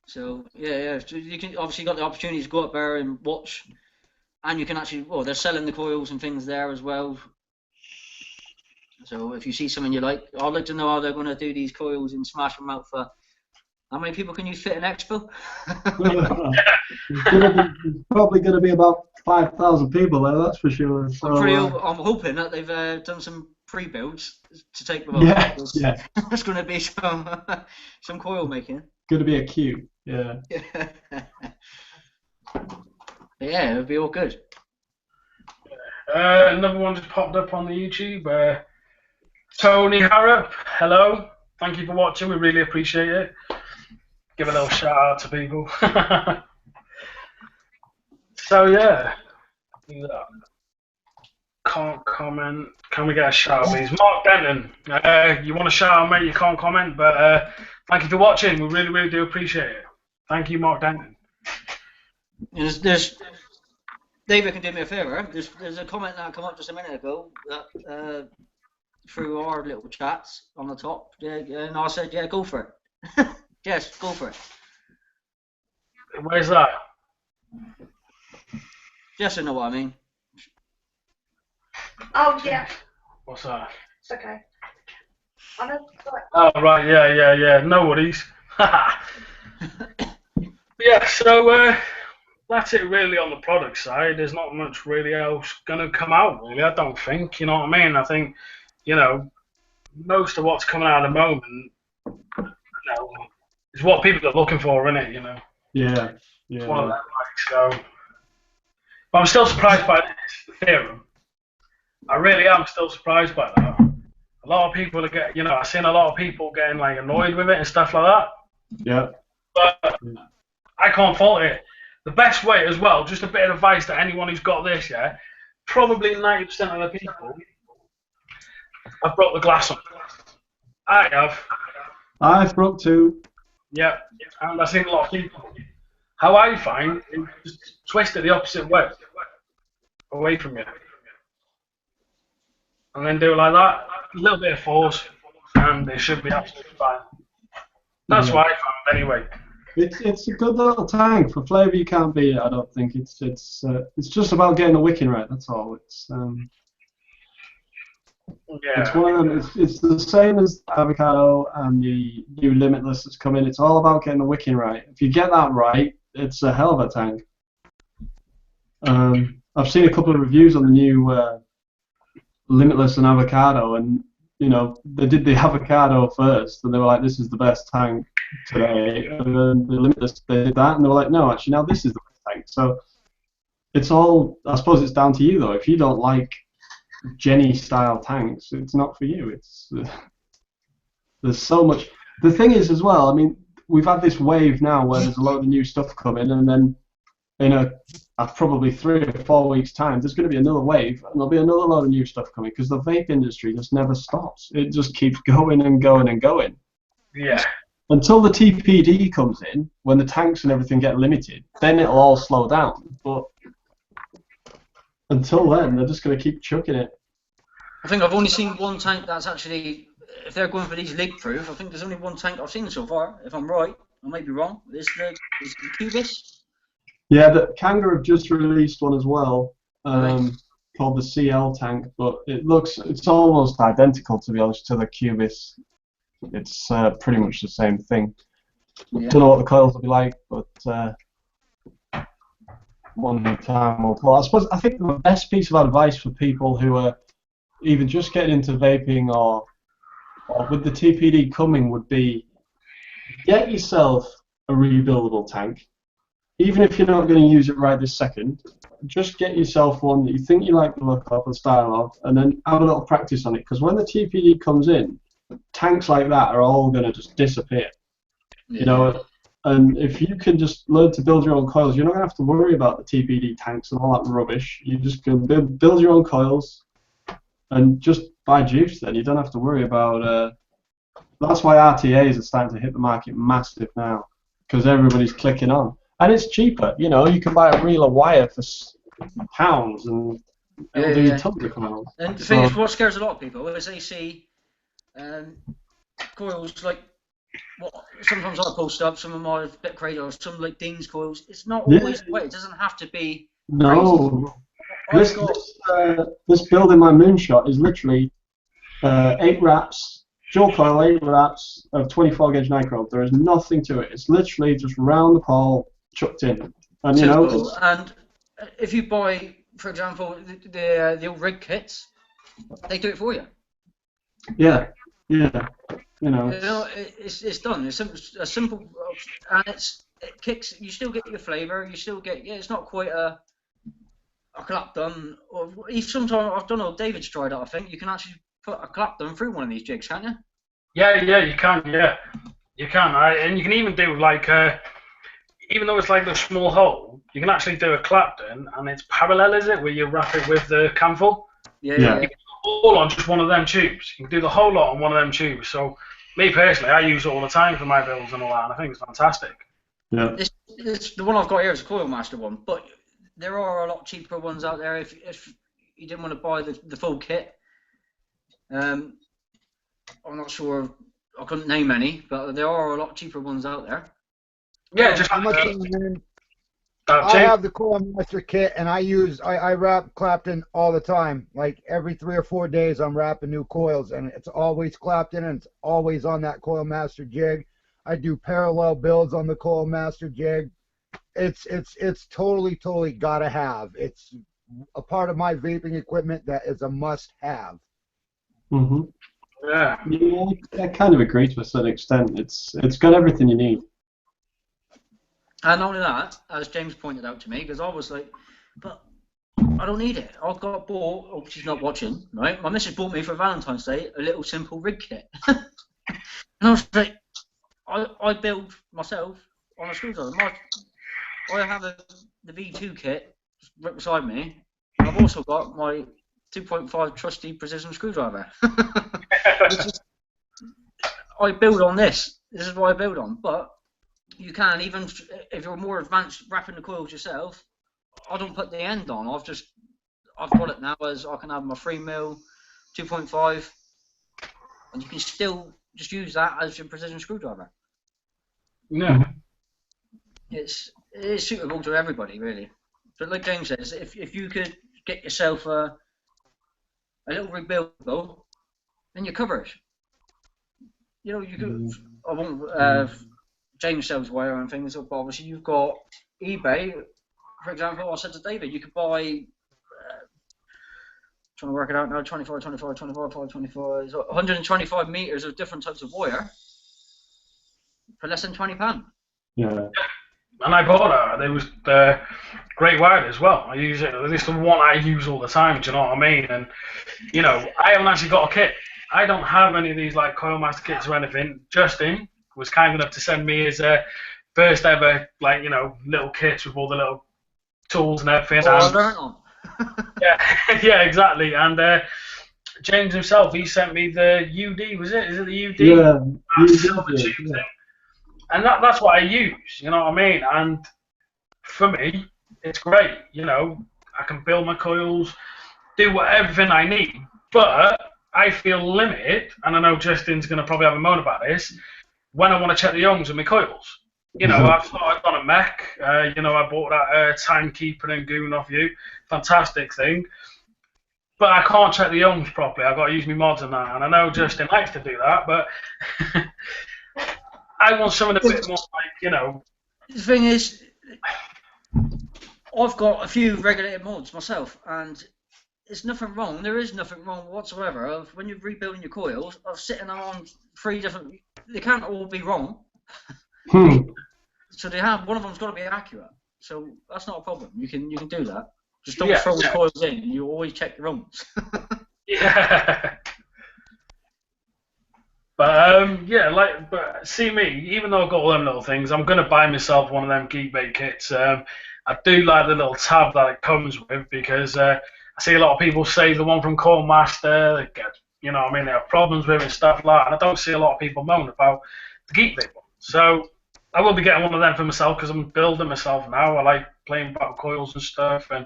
So yeah. So you can obviously got the opportunity to go up there and watch, and you can actually they're selling the coils and things there as well. So if you see something you like, I'd like to know how they're going to do these coils and smash them out for. How many people can you fit in Expo? It's probably going to be about 5,000 people there, that's for sure. So, I'm hoping that they've done some pre-builds to take them up. Yeah. There's going to be some coil making. Going to be a queue. Yeah. Yeah, it'll be all good. Another one just popped up on the YouTube. Tony Harrop, hello. Thank you for watching. We really appreciate it. Give a little shout out to people. So yeah, can't comment. Can we get a shout out, please? Mark Denton, you want to shout out, mate? You can't comment, but thank you for watching. We really do appreciate it. Thank you, Mark Denton. There's David can do me a favour. There's a comment that came up just a minute ago that through our little chats on the top, and I said, yeah, go for it. Yes, go for it. Where's that? Yes, I know what I mean. Oh, yeah. What's that? It's okay. I know. Sorry. Oh, right, yeah. No worries. Yeah, so that's it really on the product side. There's not much really else going to come out, really, I don't think. You know what I mean? I think, most of what's coming out at the moment, is what people are looking for, isn't it? Yeah. It's one of them, so. But I'm still surprised by this theorem. I really am still surprised by that. A lot of people I've seen a lot of people getting like annoyed with it and stuff like that. Yeah. But I can't fault it. The best way as well, just a bit of advice to anyone who's got this, yeah, probably 90% of the people have broke the glass on. I have. I've broke 2. Yeah, and I've seen a lot of people. How I find is just twist it the opposite way, away from you. And then do it like that, a little bit of force, and it should be absolutely fine. That's what I found anyway. It's a good little tank for flavour. You can't beat it. I don't think it's just about getting the wicking right. That's all. It's one of them. It's the same as avocado and the new Limitless that's come in. It's all about getting the wicking right. If you get that right, it's a hell of a tank. I've seen a couple of reviews on the new Limitless and avocado, and they did the avocado first, and they were like, "This is the best tank today." And then the Limitless, they did that, and they were like, "No, actually, now this is the best tank." So it's all. I suppose it's down to you though. If you don't like Jenny style tanks, it's not for you. It's there's so much. The thing is as well. I mean, we've had this wave now where there's a lot of new stuff coming, and then probably 3 or 4 weeks' time, there's going to be another wave, and there'll be another load of new stuff coming because the vape industry just never stops. It just keeps going and going and going. Yeah. Until the TPD comes in, when the tanks and everything get limited, then it'll all slow down. But until then, they're just going to keep chucking it. I think I've only seen one tank that's actually, if they're going for these leak-proof, I think there's only one tank I've seen so far. If I'm right, I may be wrong. Is the Cubis? Yeah, the Kanga have just released one as well, called the CL tank, but it's almost identical, to be honest, to the Cubis. It's pretty much the same thing. Yeah. Don't know what the coils will be like, but one time will tell. I think the best piece of advice for people who are either just getting into vaping or with the TPD coming would be get yourself a rebuildable tank. Even if you're not going to use it right this second, just get yourself one that you think you like the look of and style of, and then have a little practice on it. Because when the TPD comes in, tanks like that are all going to just disappear. Yeah. And if you can just learn to build your own coils, you're not going to have to worry about the TPD tanks and all that rubbish. You just can build your own coils and just buy juice then. You don't have to worry about... that's why RTAs are starting to hit the market massive now, because everybody's clicking on. And it's cheaper, you can buy a reel of wire for pounds and it'll do tons of coils. And the thing is, what scares a lot of people is they see coils like what sometimes I post up, some of my bit cradles, some like Dean's coils. It's not always the way. It doesn't have to be. No. This build in my moonshot is literally 8 wraps, dual coil 8 wraps of 24 gauge nichrome. There is nothing to it. It's literally just round the pole, chucked in, and and if you buy, for example, the old rig kits, they do it for you. Yeah. It's done. It's a simple, and it kicks. You still get your flavour. You still get it's not quite a clap done. Or if sometimes I don't know. David's tried it. I think you can actually put a clap done through one of these jigs, can't you? Yeah, you can. Yeah, you can. And you can even do like even though it's like a small hole, you can actually do a clapton, and it's parallel, is it, where you wrap it with the camphor? Yeah. You can do it all on just one of them tubes. You can do the whole lot on one of them tubes. So, me personally, I use it all the time for my builds and all that, and I think it's fantastic. Yeah. It's the one I've got here is a Coil Master one, but there are a lot cheaper ones out there if you didn't want to buy the full kit. I'm not sure. I couldn't name any, but there are a lot cheaper ones out there. Yeah, just I'm like a fan. I James. have the Coil Master kit, and I wrap Clapton all the time. Like every 3 or 4 days, I'm wrapping new coils, and it's always Clapton, and it's always on that Coil Master jig. I do parallel builds on the Coil Master jig. It's totally gotta have. It's a part of my vaping equipment that is a must-have. Mm-hmm. Yeah. Yeah, I kind of agree to a certain extent. It's got everything you need. And not only that, as James pointed out to me, because I was like, but I don't need it. I got bought, oh, she's not watching, right? My missus bought me for Valentine's Day a little simple rig kit. And I was like, I build myself on a screwdriver. I have the V2 kit right beside me, and I've also got my 2.5 trusty precision screwdriver. I build on this. This is what I build on. But you can, even if you're more advanced wrapping the coils yourself, I don't put the end on. I've got it now as I can have my 3mm, 2.5, and you can still just use that as your precision screwdriver. Yeah. It's suitable to everybody, really. But like James says, if you could get yourself a little rebuild, though, then you're covered. You know, you could. I won't. James sells wire and things, but obviously you've got eBay. For example, I said to David, you could buy. Trying to work it out now. 25, 25, 25, 25. 125 meters of different types of wire for less than £20. Yeah. And I bought it. It was great wire as well. I use it. This is the one I use all the time. Do you know what I mean? And you know, I haven't actually got a kit. I don't have any of these like Coil Master kits or anything. Justin was kind enough to send me his first ever like little kits with all the little tools and everything. Oh, I learned on. Yeah, exactly. And James himself, he sent me the UD. Was it? Is it the UD? Yeah. Silver tube thing. And that's what I use. You know what I mean? And for me, it's great. You know, I can build my coils, do everything I need, but I feel limited, and I know Justin's going to probably have a moan about this, when I want to check the youngs of my coils. You know, I've started on a mech. You know, I bought that Timekeeper and Goon off you. Fantastic thing. But I can't check the youngs properly. I've got to use my mods and that. And I know Justin likes to do that, but I want something a bit more like, The thing is, I've got a few regulated mods myself, and there's nothing wrong. There is nothing wrong whatsoever of when you're rebuilding your coils of sitting them on 3 different. They can't all be wrong. So they have one of them's got to be accurate. So that's not a problem. You can do that. Just don't throw the coils in. You always check your owns. Yeah. But but see me, even though I've got all them little things, I'm gonna buy myself one of them Geekbait kits. I do like the little tab that it comes with because I see a lot of people say the one from Coil Master, they get, they have problems with it and stuff like that, and I don't see a lot of people moan about the Geekbait one. So I will be getting one of them for myself because I'm building myself now. I like playing battle coils and stuff, and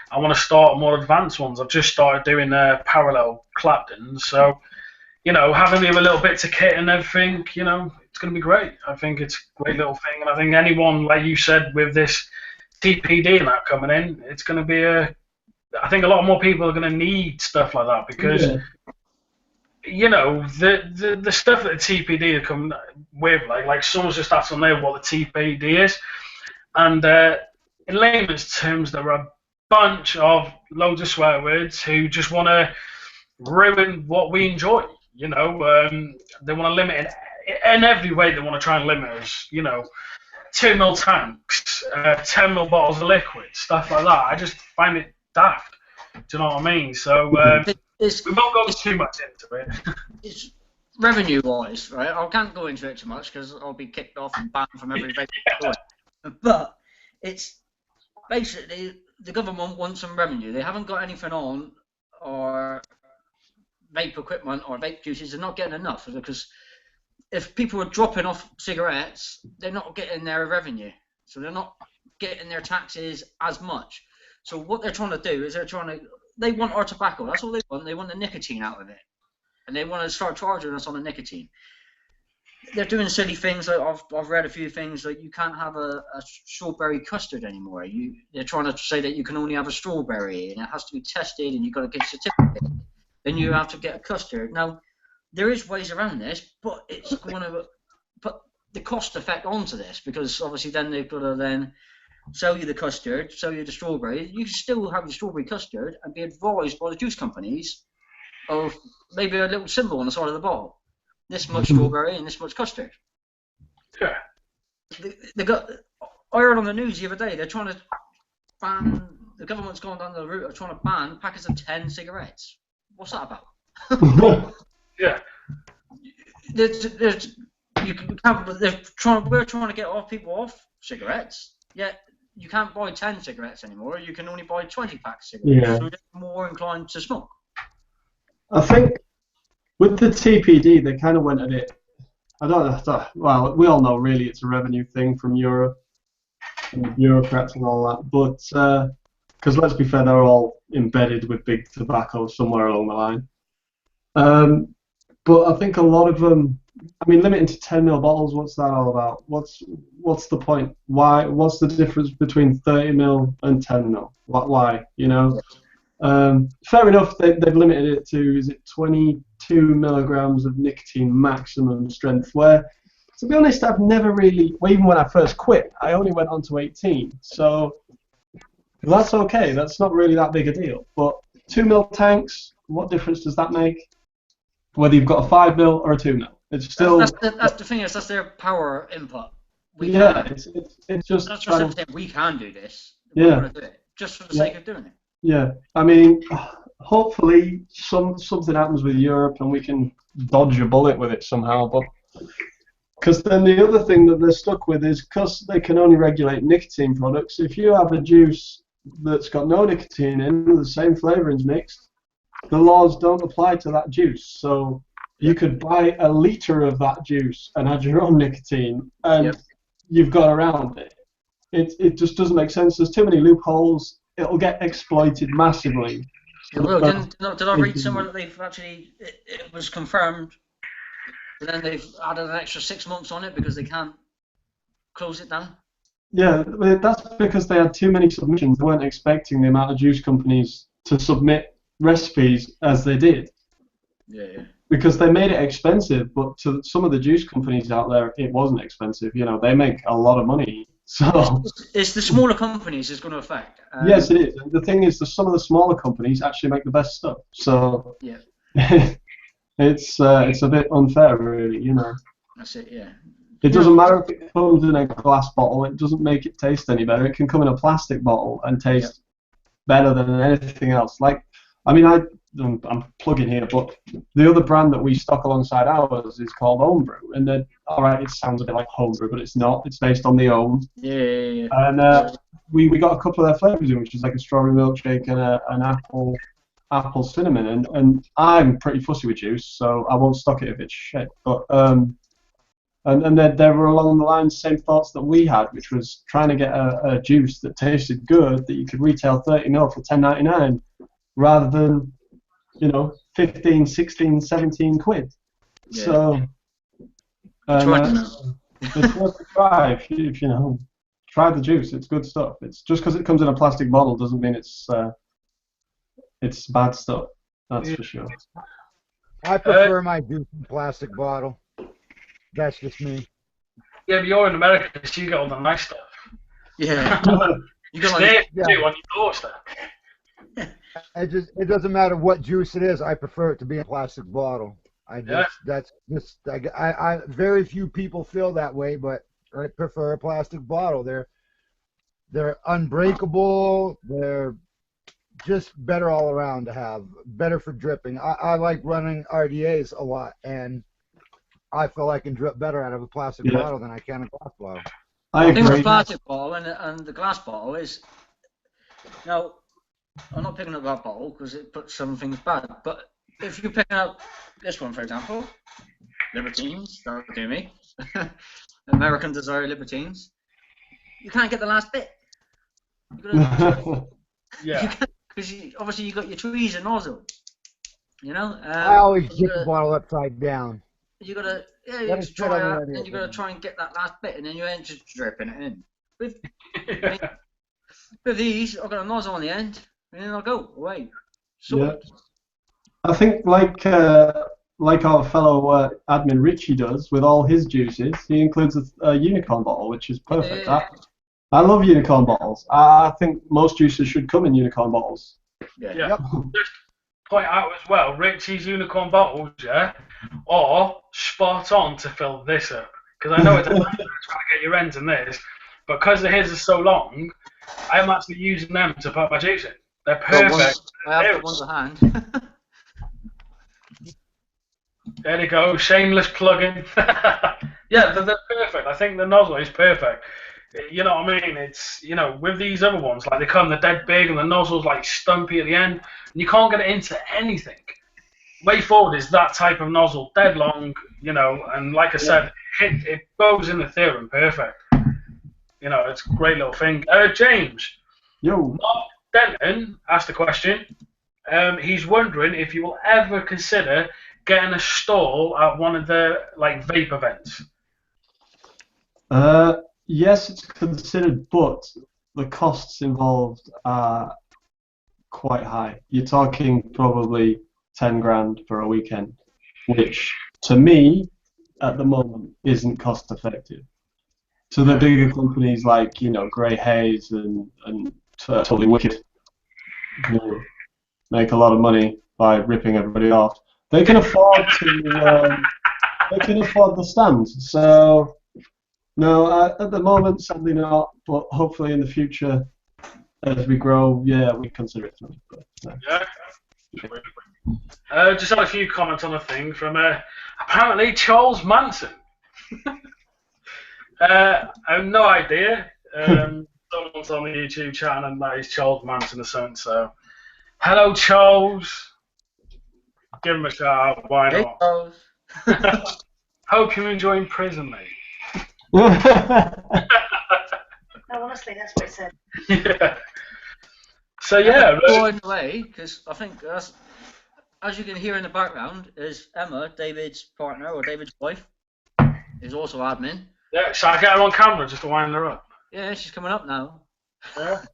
I want to start more advanced ones. I've just started doing parallel Claptons, so having the other little bits of kit and everything, it's going to be great. I think it's a great little thing, and I think anyone, like you said, with this TPD and that coming in, it's going to be I think a lot more people are going to need stuff like that because, the stuff that the TPD are coming with, like someone's just asked on there what the TPD is, and in layman's terms, there are a bunch of loads of swear words who just want to ruin what we enjoy. They want to limit it in every way. They want to try and limit us. 2mm tanks, 10mm bottles of liquid, stuff like that. I just find it daft. Do you know what I mean? So we won't go too much into it. It's revenue-wise, right? I can't go into it too much because I'll be kicked off and banned from every vape. But it's basically the government wants some revenue. They haven't got anything on or vape equipment or vape juices. They're not getting enough because if people are dropping off cigarettes, they're not getting their revenue, so they're not getting their taxes as much. So what they're trying to do is they want our tobacco. That's all they want. They want the nicotine out of it. and they want to start charging us on the nicotine. They're doing silly things. Like I've read a few things like you can't have a strawberry custard anymore. They're trying to say that you can only have a strawberry and it has to be tested and you've got to get a certificate. Then you have to get a custard. Now there is ways around this, but it's going to put the cost effect onto this because obviously then they've got to then sell you the custard, sell you the strawberry. You can still have the strawberry custard and be advised by the juice companies of maybe a little symbol on the side of the bottle. This much strawberry and this much custard. Yeah. They got. I heard on the news the other day they're trying to ban. The government's gone down the route of trying to ban packets of 10 cigarettes. What's that about? Yeah. We're trying to get people off cigarettes. Yet you can't buy 10 cigarettes anymore. You can only buy 20 packs of cigarettes. Yeah. So they're more inclined to smoke. I think with the TPD, they kind of went at it. I don't know. Well, we all know really it's a revenue thing from Europe and the bureaucrats and all that. But because let's be fair, they're all embedded with big tobacco somewhere along the line. But I think a lot of them. I mean, limiting to 10 ml bottles. What's that all about? What's the point? Why? What's the difference between 30 ml and 10 ml? Why? You know. Fair enough. They've limited it to, is it 22 milligrams of nicotine maximum strength? Where, to be honest, I've never really. Well, even when I first quit, I only went on to 18. So that's okay. That's not really that big a deal. But 2 ml tanks. What difference does that make? Whether you've got a 5 ml or a 2 ml, it's still. That's the thing is that's their power input. It's just. That's just saying we can do this. Yeah. Want to do it just for the sake of doing it. Yeah, I mean, hopefully something happens with Europe and we can dodge a bullet with it somehow. But because then the other thing that they're stuck with is because they can only regulate nicotine products. If you have a juice that's got no nicotine in, the same flavourings mixed, the laws don't apply to that juice. So you could buy a litre of that juice and add your own nicotine, and you've got around it. It just doesn't make sense. There's too many loopholes. It'll get exploited massively. It will. Did I read somewhere that they've actually, it was confirmed, but then they've added an extra 6 months on it because they can't close it down? Yeah, that's because they had too many submissions. They weren't expecting the amount of juice companies to submit recipes as they did. Yeah. Because they made it expensive, but to some of the juice companies out there, it wasn't expensive. You know, they make a lot of money. So it's the smaller companies it's going to affect. Yes, it is. And the thing is, that some of the smaller companies actually make the best stuff. So yeah, it's a bit unfair, really. You know. That's it. Yeah. It doesn't matter if it comes in a glass bottle. It doesn't make it taste any better. It can come in a plastic bottle and taste better than anything else. Like, I mean, I'm plugging here, but the other brand that we stock alongside ours is called Homebrew, and then, all right, it sounds a bit like homebrew, but it's not. It's based on the own. Yeah. And we got a couple of their flavors in, which is like a strawberry milkshake and an apple cinnamon. And I'm pretty fussy with juice, so I won't stock it if it's shit. But and they were along the lines, same thoughts that we had, which was trying to get a juice that tasted good that you could retail 30 ml for $10.99, rather than 15, 16, 17 quid. Yeah. So it's worth a try if you try the juice. It's good stuff. It's just because it comes in a plastic bottle doesn't mean it's bad stuff. That's for sure. I prefer my juice in plastic bottle. That's just me. Yeah, but you're in America, so you get all the nice stuff. Yeah. You got like on your doorstep. It doesn't matter what juice it is. I prefer it to be in a plastic bottle. I very few people feel that way, but I prefer a plastic bottle. They're unbreakable. They're just better all around to have. Better for dripping. I like running RDAs a lot, and I feel I can drip better out of a plastic bottle than I can a glass bottle. I think the plastic bottle and the glass bottle is now. I'm not picking up that bottle because it puts some things bad. But if you're picking up this one, for example, Libertines, don't do me. American Desire Libertines. You can't get the last bit. Yeah. Because obviously you got your tweezer nozzle. You know. I always You dip the gotta, bottle upside down. you gotta, yeah, you Let it just sit try on that, the and you gotta try and get that last bit, and then you ain't just dripping it in. With these, I've got a nozzle on the end, and then I'll go away. Yeah. Sorted. I think like our fellow admin Richie does with all his juices, he includes a unicorn bottle, which is perfect. Yeah. I love unicorn bottles. I think most juices should come in unicorn bottles. Yeah. Yep. Just point out as well, Richie's unicorn bottles, yeah, are spot on to fill this up. Because I know it's a nightmare trying to get your ends in this, but because the his are so long, I'm actually using them to put my juice in. They're perfect. I have got one to hand. There you go, shameless plugging. Yeah, they're perfect. I think the nozzle is perfect. You know what I mean? It's, you know, with these other ones, like they're dead big and the nozzle's like stumpy at the end, and you can't get it into anything. Way Forward is that type of nozzle, dead long, you know, and like I said, it goes in the theorem perfect. You know, it's a great little thing. James, Yo. Mark Denton asked a question. He's wondering if you will ever consider getting a stall at one of the like vape events. Yes, it's considered, but the costs involved are quite high. You're talking probably 10 grand for a weekend, which to me at the moment isn't cost effective. To the bigger companies like, you know, Grey Haze and Totally Wicked, who make a lot of money by ripping everybody off, they can afford the stands. So no, at the moment, sadly not, but hopefully in the future, as we grow, yeah, we consider it. But, no. Yeah. Just had a few comments on the thing from apparently Charles Manson. I have no idea. Someone's on the YouTube channel and that is Charles Manson or something. So, hello Charles. Give him a shout out. Why Hey, not? Charles. Hope you're enjoying prison, mate. No, honestly, that's what it said. Yeah. So yeah, Going away, because I think that's, as you can hear in the background, is Emma, David's partner or David's wife, is also admin. yeah. Shall I get her on camera just to wind her up? Yeah, she's coming up now. Yeah.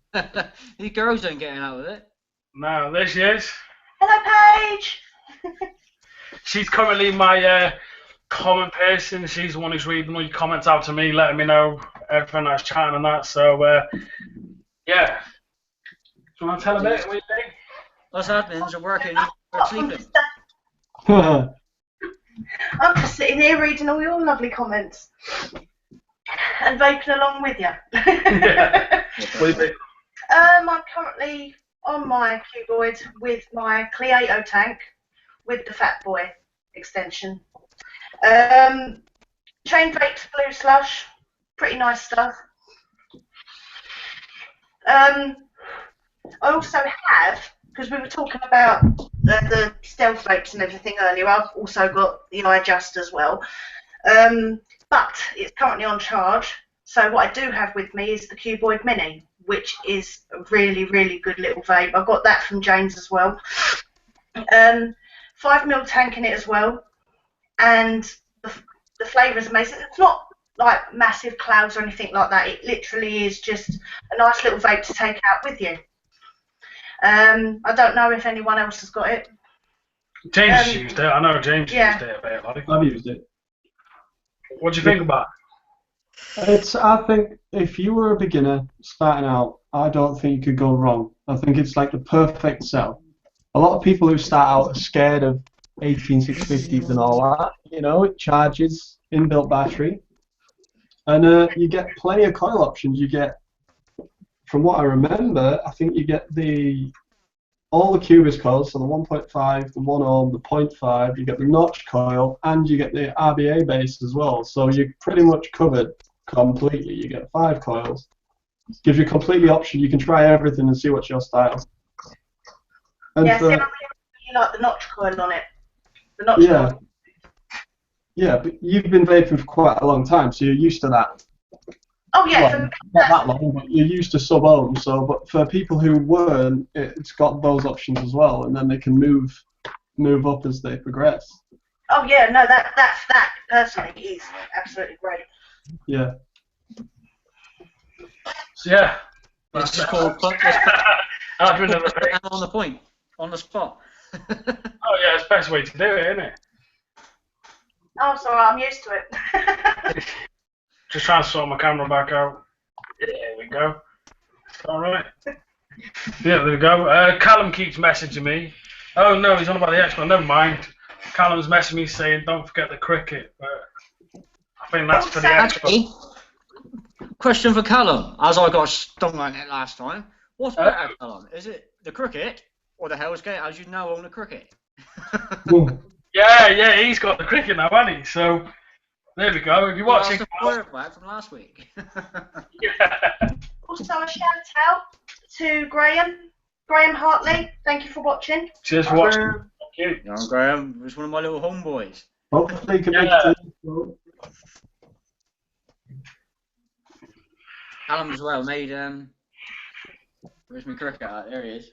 These girls ain't getting out of it. No, there she is. Hello, Paige. She's currently my comment person. She's the one who's reading all your comments out to me, letting me know everything that's chatting and that. So yeah. Do you want to tell a bit what you think? Us admins are working, we're sleeping. I'm just sitting here reading all your lovely comments and vaping along with you. Yeah. What do you think? I'm currently on my cuboid with my Cleato tank with the Fat Boy extension. Chain Vapes Blue Slush, pretty nice stuff. I also have, because we were talking about the stealth vapes and everything earlier, I've also got the iJust as well. But it's currently on charge. So what I do have with me is the Cuboid Mini, which is a really, really good little vape. I got that from James as well. 5mm tank in it as well. And the flavour is amazing. It's not like massive clouds or anything like that. It literally is just a nice little vape to take out with you. I don't know if anyone else has got it. James used it. I know James yeah. used it a bit. Like. I've used it. What do you think about it? I think if you were a beginner starting out, I don't think you could go wrong. I think it's like the perfect sell. A lot of people who start out are scared of 18650s and all that. You know, it charges, inbuilt battery, and you get plenty of coil options. You get, from what I remember, I think you get all the Cubis coils, so the 1.5, the 1 ohm, the 0.5, you get the notch coil, and you get the RBA base as well. So you're pretty much covered completely. You get 5 coils. Gives you completely option. You can try everything and see what's your style. And yeah, see, I really like the notch coil on it. The notch coil. Yeah, but you've been vaping for quite a long time, so you're used to that. Oh yeah, Well, not that long, but you're used to sub-ohm. So, but for people who weren't, it's got those options as well, and then they can move move up as they progress. Oh yeah, no, that personally is absolutely great. Yeah. So yeah. It's That's just it. called I'll do another thing. on the point, on the spot. Oh yeah, it's the best way to do it, isn't it? Oh, sorry, I'm used to it. Just trying to sort my camera back out. Yeah, there we go. Alright. Yeah, there we go. Callum keeps messaging me. Oh no, he's on about the expo. Never mind. Callum's messaging me saying don't forget the cricket. But I think that's for the expo. Actually, question for Callum, as I got stung on it last time. What's better, Callum? Is it the cricket or the Hell's Gate, as you now own the cricket? Yeah, he's got the cricket now, hasn't he? So there we go. If you're watching, the quarterback from last week. yeah. Also, a shout out to Graham Hartley. Thank you for watching. Cheers for watching. Thank you. Young Graham was one of my little homeboys. Hopefully, can Yeah. Callum as well made where's my cricket at? There he is.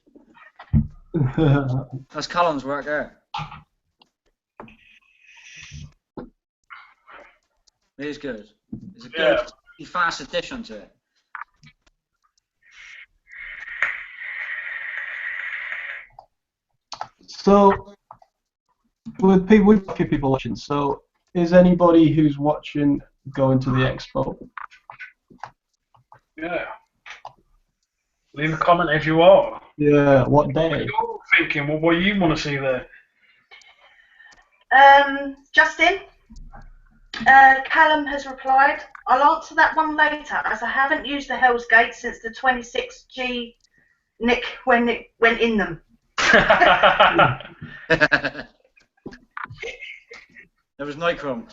That's Callum's work there. It is good. It's a good, fast addition to it. So, with people watching, so is anybody who's watching going to the expo? Yeah. Leave a comment if you are. Yeah, what day? You're thinking, well, what you want to see there? Justin, Callum has replied. I'll answer that one later, as I haven't used the Hell's Gate since the 26G Nick when it went in them. There was Nichrome.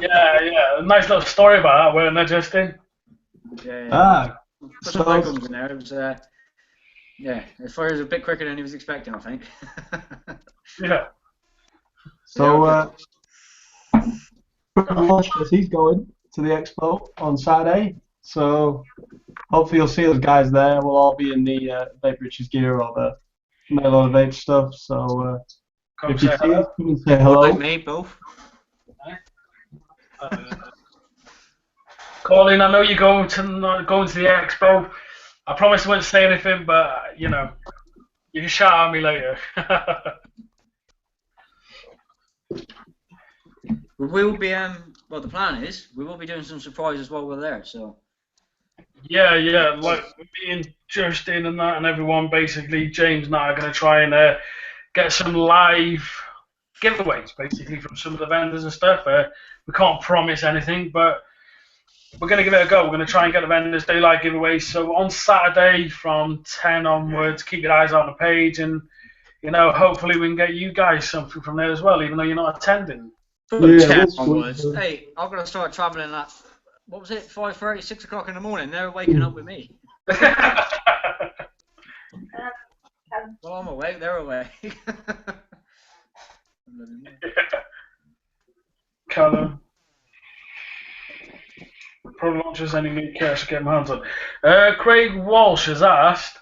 yeah. A nice little story about that, weren't there, Justin? Yeah. Ah, Put some Nichromes in there. It was, as far as a bit quicker than he was expecting, I think. Yeah. so he's going to the expo on Saturday, so hopefully you'll see those guys there. We'll all be in the Vape Riches gear or the Mail Order Vape stuff, so if you see us, come and say hello. Like me, both. Colin, I know you're going to the expo. I promise I won't say anything, but you know, you can shout at me later. We will be well, the plan is we will be doing some surprises while we're there. So yeah, like me and Justin and that and everyone, basically, James and I are going to try and get some live giveaways, basically, from some of the vendors and stuff. We can't promise anything, but we're going to give it a go. We're going to try and get the vendors daylight giveaways. So on Saturday from 10 onwards, keep your eyes on the page, and you know, hopefully we can get you guys something from there as well, even though you're not attending. Yeah, onwards. Hey, I'm going to start travelling at, what was it, 5:30, 6 o'clock in the morning. They're waking up with me. Well, I'm awake, they're awake. Callum. Pro launches any new cash to get my hands on. Craig Walsh has asked,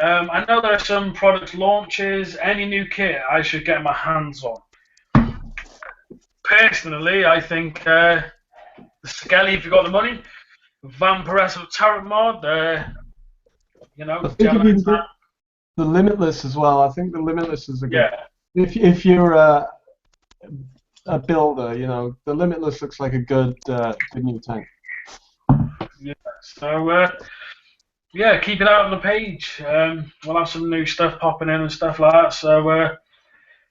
I know there are some product launches, any new kit I should get my hands on. Personally, I think the Skelly, if you've got the money, Vampiressal Turret Mod, you know, I think if you can get the Limitless as well, I think the Limitless is a good. Yeah. If you're a builder, you know, the Limitless looks like a good new tank. Yeah. So yeah, keep it out on the page. We'll have some new stuff popping in and stuff like that. So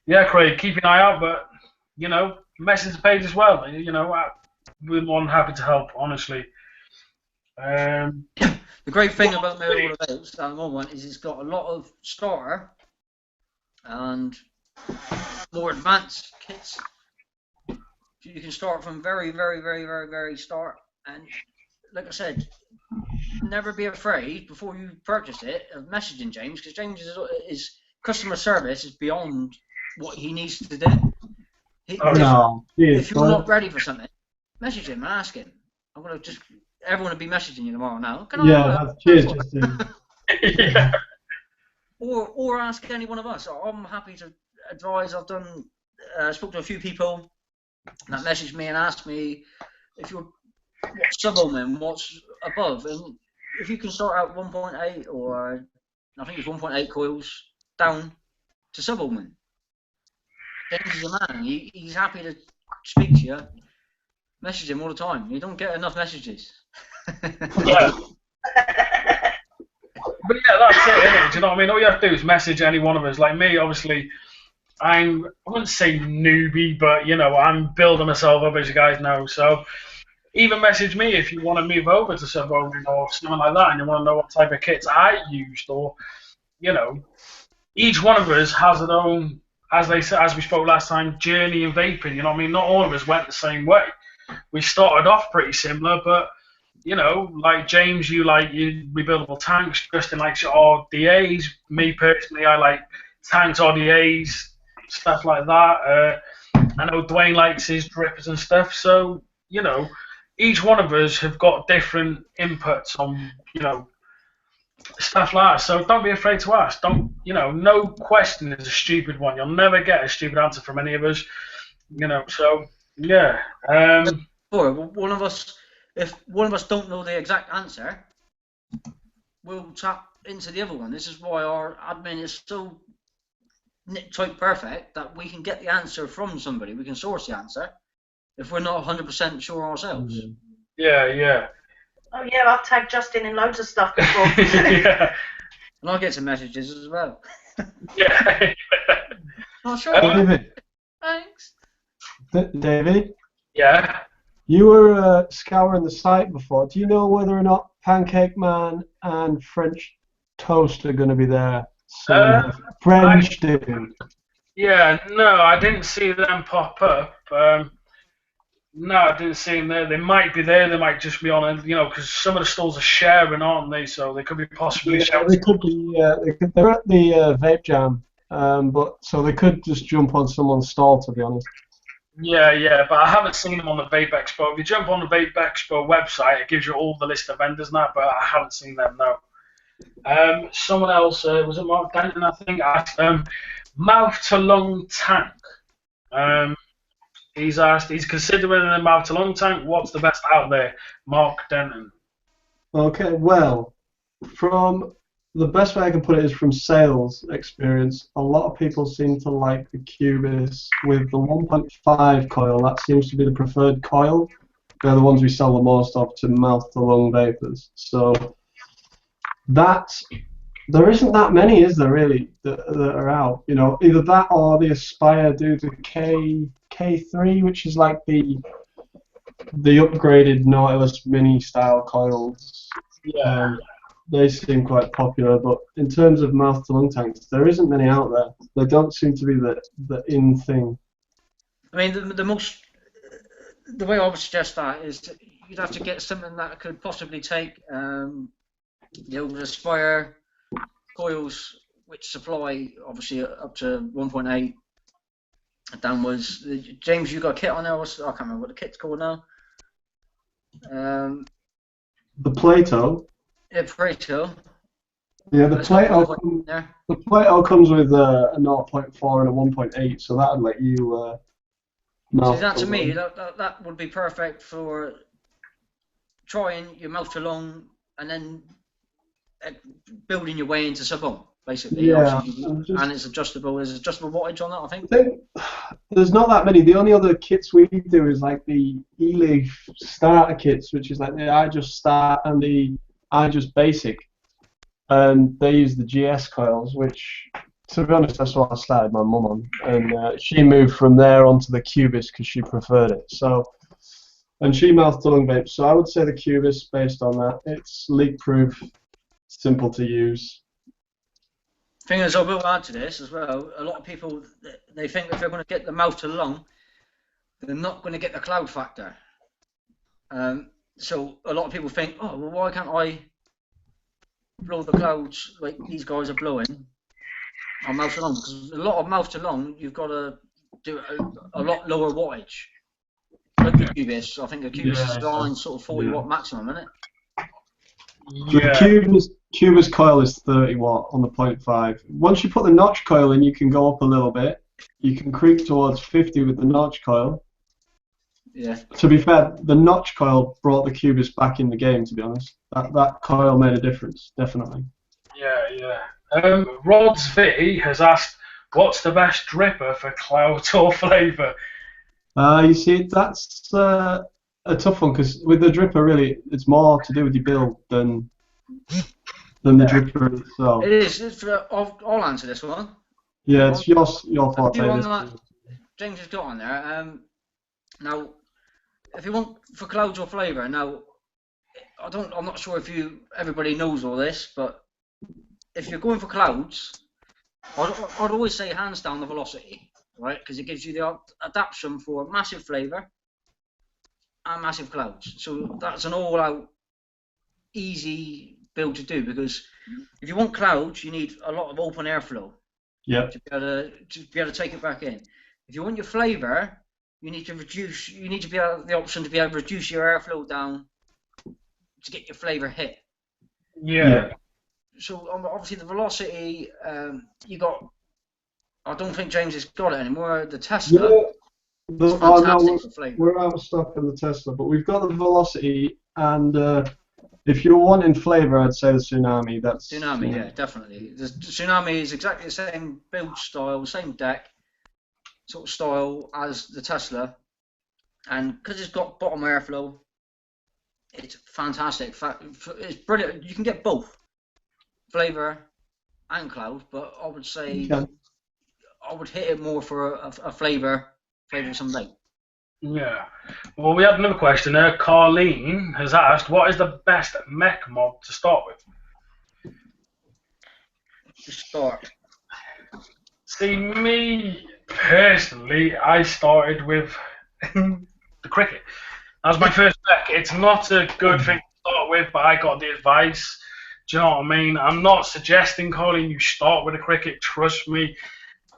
yeah, Craig, keep an eye out. But you know, message the page as well. You know, we're more than happy to help. Honestly. The great thing about Mail Order Vapes at the moment is it's got a lot of starter and more advanced kits. You can start from very start, and like I said, never be afraid before you purchase it of messaging James, because James is customer service is beyond what he needs to do. If you're not ready for something, message him and ask him. I'm gonna just everyone will be messaging you tomorrow now. Cheers, Justin. Yeah. Or ask any one of us. I'm happy to advise. I've done. Spoke to a few people that messaged me and asked me if you're sub-ohming, what's above, and if you can start out 1.8 or I think it's 1.8 coils down to sub-ohming. James is a man. He's happy to speak to you. Message him all the time. You don't get enough messages. Yeah. But yeah, that's it, isn't it? Do you know what I mean? All you have to do is message any one of us. Like me, obviously, I wouldn't say newbie, but you know, I'm building myself up, as you guys know. So even message me if you want to move over to sub-ohming or something like that, and you want to know what type of kits I used, or you know, each one of us has their own, as we spoke last time, journey in vaping. You know what I mean? Not all of us went the same way. We started off pretty similar, but you know, like James, you like your rebuildable tanks. Justin likes your RDAs. Me personally, I like tanks, RDAs, stuff like that. I know Dwayne likes his drippers and stuff. So you know, each one of us have got different inputs on stuff like that. So don't be afraid to ask. Don't no question is a stupid one. You'll never get a stupid answer from any of us. So yeah. Or one of us. If one of us don't know the exact answer, we'll tap into the other one. This is why our admin is so type perfect that we can get the answer from somebody. We can source the answer if we're not 100% sure ourselves. Yeah. Oh yeah, I've tagged Justin in loads of stuff before. Yeah. And I get some messages as well. Yeah. Oh, sure. David. Thanks. David? Yeah. You were scouring the site before. Do you know whether or not Pancake Man and French Toast are going to be there? French dude. Yeah, no, I didn't see them pop up. No, I didn't see them there. They might be there. They might just be on, because some of the stalls are sharing, aren't they? So they could be possibly sharing. They could be. They're at the Vape Jam, but so they could just jump on someone's stall, to be honest. Yeah, but I haven't seen them on the Vape Expo. If you jump on the Vape Expo website, it gives you all the list of vendors and that, but I haven't seen them, no. Someone else, was it Mark Denton, I think, asked, mouth-to-lung tank. He's asked, he's considering a mouth-to-lung tank. What's the best out there? Mark Denton. Okay, well, from the best way I can put it is from sales experience. A lot of people seem to like the Cubis with the 1.5 coil. That seems to be the preferred coil. They're the ones we sell the most of to mouth-to-lung vapors. So there isn't that many, is there really, that are out? Either that or the Aspire do the K3, which is like the upgraded Nautilus Mini style coils. Yeah. They seem quite popular, but in terms of mouth-to-lung tanks, there isn't many out there. They don't seem to be the in thing. I mean, the way I would suggest that is you'd have to get something that could possibly take the Aspire coils, which supply obviously up to 1.8 downwards. James, you got a kit on there? I can't remember what the kit's called now. The Plato. Yeah, Plato. Yeah, the Plato comes with a 0.4 and a 1.8, so that would let you. See, that to me, that would be perfect for trying your mouth-to-lung and then building your way into sub-ohm, basically. Yeah. And it's adjustable. There's adjustable wattage on that, I think. There's not that many. The only other kits we do is like the E-Leaf starter kits, which is like the iJust Start and the iJust Basic. And they use the GS coils, which, to be honest, that's what I started my mum on. And she moved from there onto the Cubis because she preferred it. So, and she mouth-to-lung vapes. So I would say the Cubis based on that. It's leak-proof, simple to use. Thing is, I will add to this as well. A lot of people, they think if they're going to get the mouth-to-lung, they're not going to get the cloud factor. So a lot of people think, oh, well, why can't I blow the clouds like these guys are blowing on mouth-to-lung? Because a lot of mouth-to-lung, you've got to do a lot lower wattage. Like the Cubis, I think the Cubis is around sort of 40 watt maximum, isn't it? Yeah. The Cubis coil is 30 watt on the 0.5. Once you put the notch coil in, you can go up a little bit. you can creep towards 50 with the notch coil. Yeah. To be fair, the notch coil brought the Cubist back in the game, to be honest. That coil made a difference, definitely. Yeah. Rod's V has asked, what's the best dripper for clouds or flavour? You see, that's a tough one, because with the dripper, really, it's more to do with your build than the dripper itself. It is. I'll answer this one. Yeah, it's your forte. The one that James has got on there. Now, if you want for clouds or flavour, now I'm not sure if everybody knows all this, but if you're going for clouds, I'd always say hands down the velocity, right? Because it gives you the adaptation for massive flavour and massive clouds. So that's an all-out easy build to do, because if you want clouds, you need a lot of open airflow. Yep. To be able to take it back in. If you want your flavour, you need to have the option to be able to reduce your airflow down to get your flavour hit. Yeah. So obviously the velocity, you got. I don't think James has got it anymore. The Tesla. Yeah. Fantastic for flavour. We're out of stock in the Tesla, but we've got the velocity, and if you're wanting flavour, I'd say the Tsunami. Tsunami, yeah, definitely. The Tsunami is exactly the same build style, same deck sort of style as the Tesla, and because it's got bottom airflow, it's fantastic. It's brilliant. You can get both flavour and cloud, but I would say I would hit it more for a flavour someday. Yeah. Well, we had another question there. Carlene has asked, what is the best mech mod to start with? To start. See, me personally, I started with the cricket. That was my first mech. It's not a good thing to start with, but I got the advice. Do you know what I mean? I'm not suggesting, Colin, you start with a cricket. Trust me,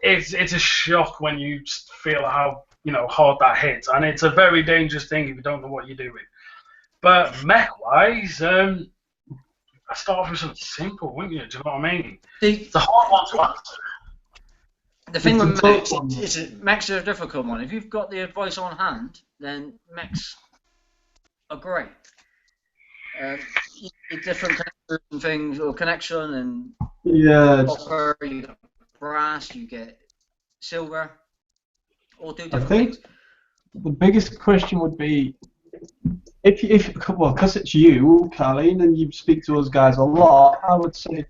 it's a shock when you feel how hard that hits, and it's a very dangerous thing if you don't know what you're doing. But mech-wise, I start off with something simple, wouldn't you? Do you know what I mean? It's a hard one to answer. The thing with mechs are a difficult one. If you've got the advice on hand, then mechs are great. You get different connectors and things, or connection and copper, you get brass, you get silver, all do different things. The biggest question would be, because it's you, Carleen, and you speak to us guys a lot, I would say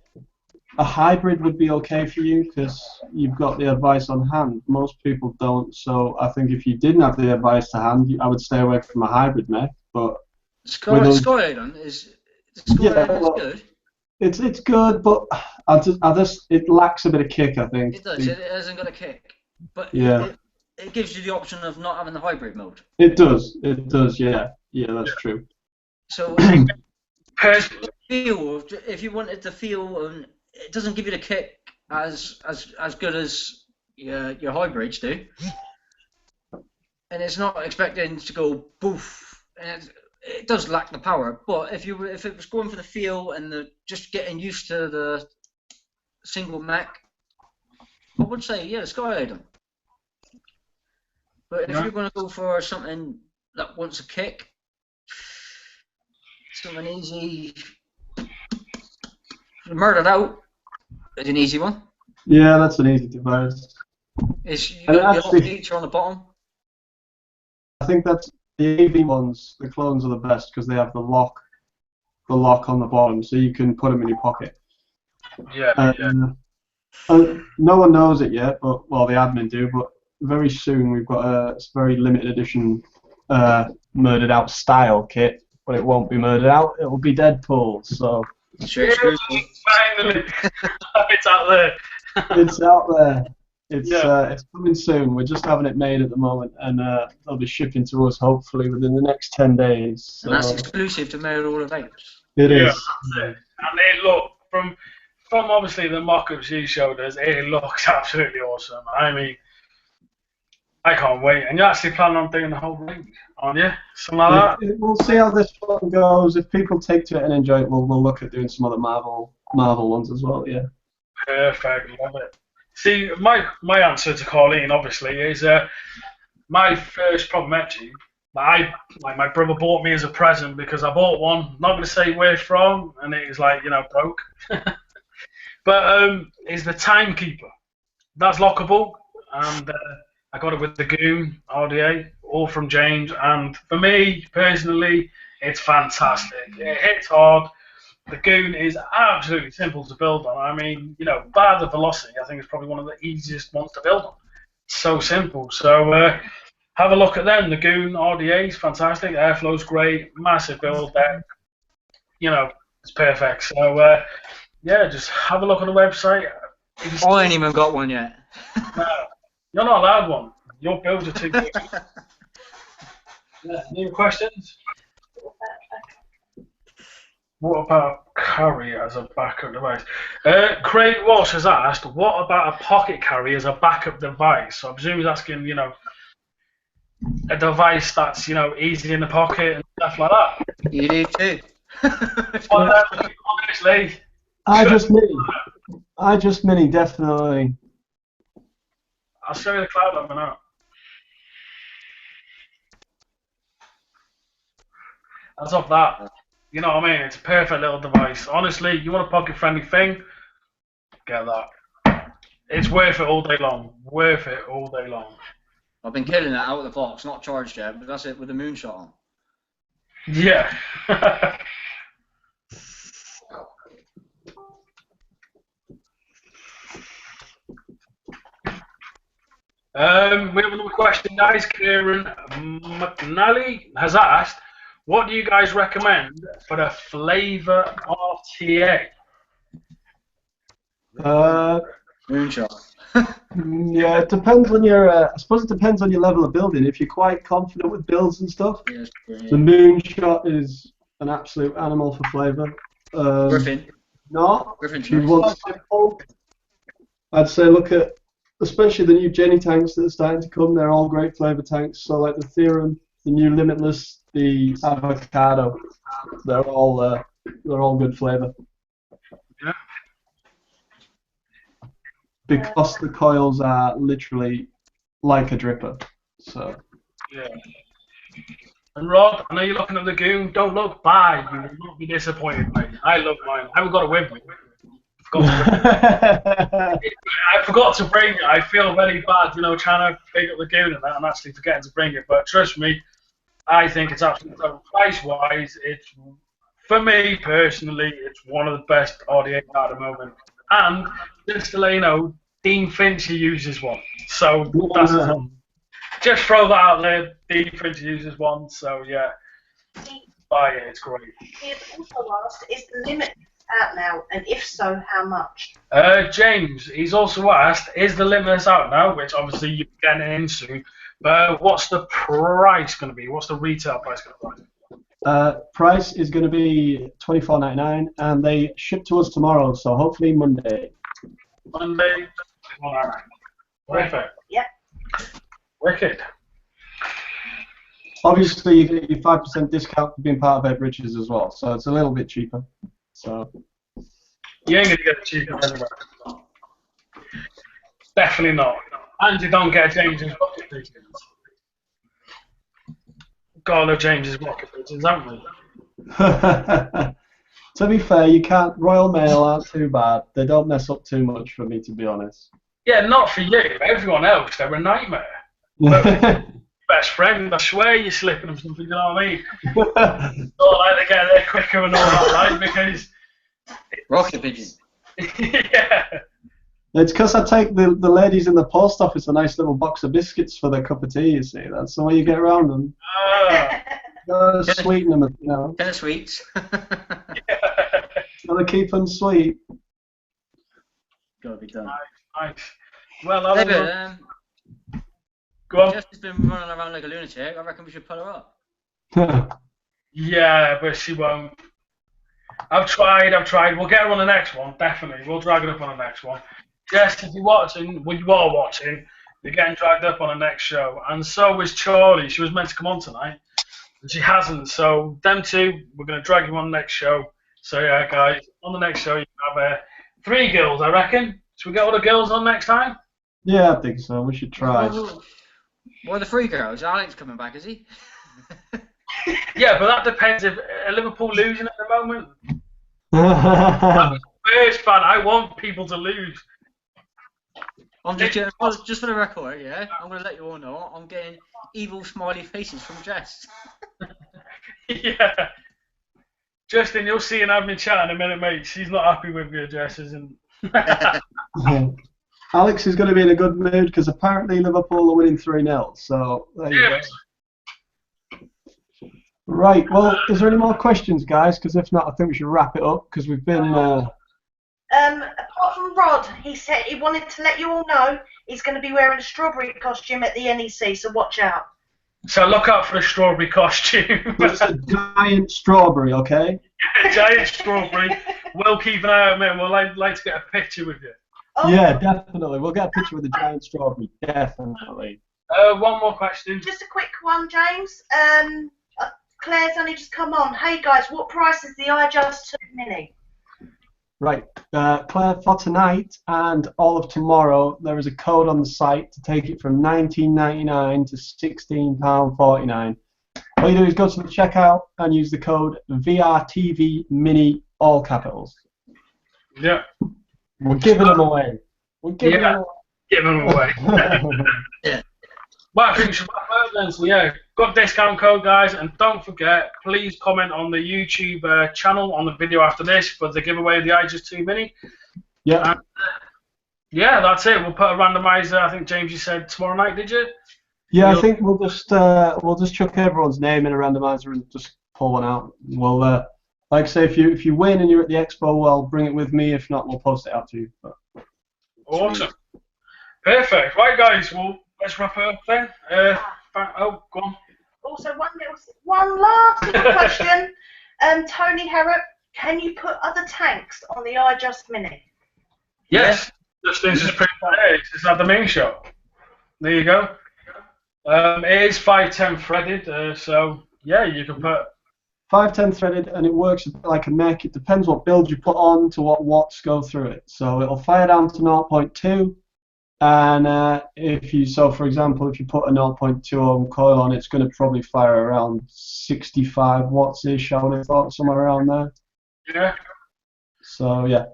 a hybrid would be okay for you, because you've got the advice on hand. Most people don't, so I think if you didn't have the advice to hand, I would stay away from a hybrid mech. But Skyline is good. It's good, but it lacks a bit of kick, I think. It does. It hasn't got a kick, but it gives you the option of not having the hybrid mode. It does. Yeah, that's true. So if you wanted to feel, and it doesn't give you the kick as good as your hybrids do, and it's not expecting to go boof, and it does lack the power. But if it was going for the feel and just getting used to the single mech, I would say Sky Island. But if you're going to go for something that wants a kick, something easy, Murdered Out is an easy one. Yeah, that's an easy device. You got the feature on the bottom. I think that's the AV ones. The clones are the best because they have the lock on the bottom, so you can put them in your pocket. Yeah. No one knows it yet, but the admin do. But very soon we've got a very limited edition Murdered Out style kit, but it won't be Murdered Out. It will be Deadpool. So finally, it's out there. It's out there. It's coming soon. We're just having it made at the moment, and they'll be shipping to us hopefully within the next 10 days. So. And that's exclusive to Mail Order Vapes. It is. And it from obviously the mock-ups you showed us, it looks absolutely awesome. I mean, I can't wait. And you actually plan on doing the whole range, aren't you? Something like that? We'll see how this one goes. If people take to it and enjoy it, we'll look at doing some other Marvel ones as well, yeah. Perfect, love it. See, my answer to Colleen obviously is my first proper Met tube. My brother bought me as a present because I bought one. Not going to say where from, and it was like broke. But it's the Timekeeper. That's lockable, and I got it with the Goon RDA, all from James. And for me personally, it's fantastic. It hits hard. The Goon is absolutely simple to build on. I mean, bar the Velocity, I think it's probably one of the easiest ones to build on. So simple. So have a look at them. The Goon RDA is fantastic. Airflow's great. Massive build deck. It's perfect. So yeah, just have a look on the website. I ain't even got one yet. No, you're not allowed one. Your builds are too good. Any questions? What about carry as a backup device? Craig Walsh has asked, what about a pocket carry as a backup device? So I presume he's asking, a device that's, easy in the pocket and stuff like that. You do too. Honestly. I just mini, definitely. I'll show you the cloud number now. As of that, you know what I mean? It's a perfect little device. Honestly, you want a pocket-friendly thing? Get that. It's worth it all day long. Worth it all day long. I've been killing that out of the box, not charged yet, but that's it with the moonshot on. Yeah. We have another question, guys. Kieran McNally has asked, what do you guys recommend for the flavour RTA? Moonshot. Yeah, it depends on your. I suppose it depends on your level of building. If you're quite confident with builds and stuff, Yes, the Moonshot is an absolute animal for flavour. Griffin. No, Griffin's if you nice. want simple, I'd say look at, especially the new Jenny tanks that are starting to come. They're all great flavour tanks. So like the Theorem, the new Limitless, the Avocado, they're all good flavour. Yeah. Because the coils are literally like a dripper. So. Yeah. And Rod, I know you're looking at the Goon. Don't look, buy. You will not be disappointed, mate. I love mine. I haven't got a with me. I forgot to bring it. I feel very bad, trying to pick up the Goon and that, and actually forgetting to bring it. But trust me, I think it's absolutely price-wise. It's, for me personally, it's one of the best RDA at the moment. And just to let you know, Dean Fincher uses one. So that's just throw that out there. Dean Fincher uses one. So yeah, buy it. It's great. He has also asked, is the limit out now, and if so, how much? James, he's also asked, is the Limitless out now? Which obviously you're getting into. But what's the price going to be? What's the retail price going to be? Price is going to be $24.99, and they ship to us tomorrow, so hopefully Monday. Monday, $24.99. Perfect. Yep. Wicked. Obviously, you get your 5% discount for being part of Vape Riches as well, so it's a little bit cheaper. So You ain't going to get it cheaper anywhere. Definitely not. And you don't get James's Rocket Pigeons. Gotta love James's Rocket Pigeons, haven't we? To be fair, you can't. Royal Mail aren't too bad. They don't mess up too much for me, to be honest. Yeah, not for you. Everyone else, they're a nightmare. Best friend, I swear you're slipping them something, you know what I mean? Not like they get there quicker and all that, right? Because... Rocket Pigeon. Yeah. It's because I take the ladies in the post office a nice little box of biscuits for their cup of tea, you see. That's the way you get around them. Gotta sweeten them, Kind of sweets. Gotta keep them sweet. Gotta be done. Nice. Well, David, go on. Jess has been running around like a lunatic. I reckon we should pull her up. Yeah, but she won't. I've tried. We'll get her on the next one, definitely. We'll drag it up on the next one. Jess, if you're watching, well, you are watching, you're getting dragged up on the next show. And so is Charlie. She was meant to come on tonight, and she hasn't. So them two, we're going to drag you on the next show. So yeah, guys, on the next show, you have 3 girls, I reckon. Should we get all the girls on next time? Yeah, I think so. We should try. Well, the three girls. Alex coming back, is he? Yeah, but that depends if Liverpool losing at the moment. Yeah, First fan, I want people to lose. I'm just for the record, yeah. I'm gonna let you all know I'm getting evil smiley faces from Jess. Yeah. Justin, you'll see an admin chat in a minute, mate. She's not happy with your dresses and. Alex is going to be in a good mood because apparently Liverpool are winning 3-0. So there you go. Right. Well, is there any more questions, guys? Because if not, I think we should wrap it up because we've been. Apart from Rod, he said he wanted to let you all know he's going to be wearing a strawberry costume at the NEC, so watch out. So look out for the strawberry costume. It's a giant strawberry, okay? A giant strawberry. We'll keep an eye on it and we'll like to get a picture with you. Oh, Yeah, definitely. We'll get a picture with the giant strawberry. Definitely. One more question. just a quick one, James. Claire's only just come on. Hey guys, what price is the iJust 2 Mini? Right, Claire, for tonight and all of tomorrow, there is a code on the site to take it from £19.99 to £16.49. All you do is go to the checkout and use the code VRTV Mini, all capitals. Yeah. We're giving them away. We're giving them away. Give them away. Yeah. Well, I think we should wrap up then. So yeah, got discount code, guys, and don't forget, please comment on the YouTube channel on the video after this for the giveaway of the iJust 2 Mini. Yeah. And, yeah, that's it. We'll put a randomizer. I think James, you said tomorrow night, did you? Yeah, I think we'll just chuck everyone's name in a randomizer and just pull one out. We'll like I say, if you win and you're at the expo, well, bring it with me. If not, we'll post it out to you. But. Awesome. Perfect. Right, guys. Well, let's wrap it up then. Go on. Also, one last little question. Tony Harrop, can you put other tanks on the iJust Mini? Yes. Justin's just pretty there. It's at the main shop. There you go. It is 510 threaded, so yeah, you can put 510 threaded, and it works a bit like a mech. It depends what build you put on to what watts go through it. So it'll fire down to 0.2, and for example, if you put a 0.2 ohm coil on, it's going to probably fire around 65 watts-ish, I would have thought, somewhere around there. Yeah. So yeah.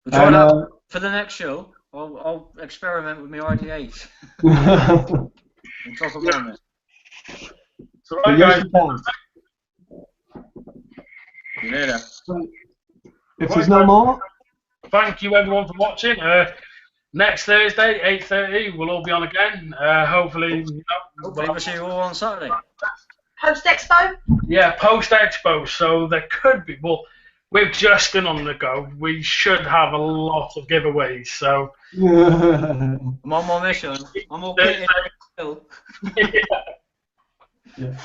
We'll try that for the next show. I'll experiment with my RDAs. And talk about it. So right, guys. See you later. If there's no more, thank you everyone for watching. Next Thursday, 8:30, we'll all be on again. Hopefully, We'll see you all on Saturday. Post Expo? Yeah, post Expo. So there could be, well, with Justin on the go, we should have a lot of giveaways. So I'm on my mission. I'm okay. yeah.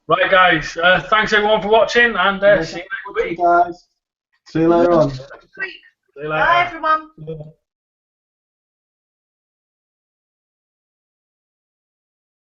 Right, guys. Thanks everyone for watching, and see you next week. Guys, see you later on. Sweet. See you later. Bye, everyone. Yeah.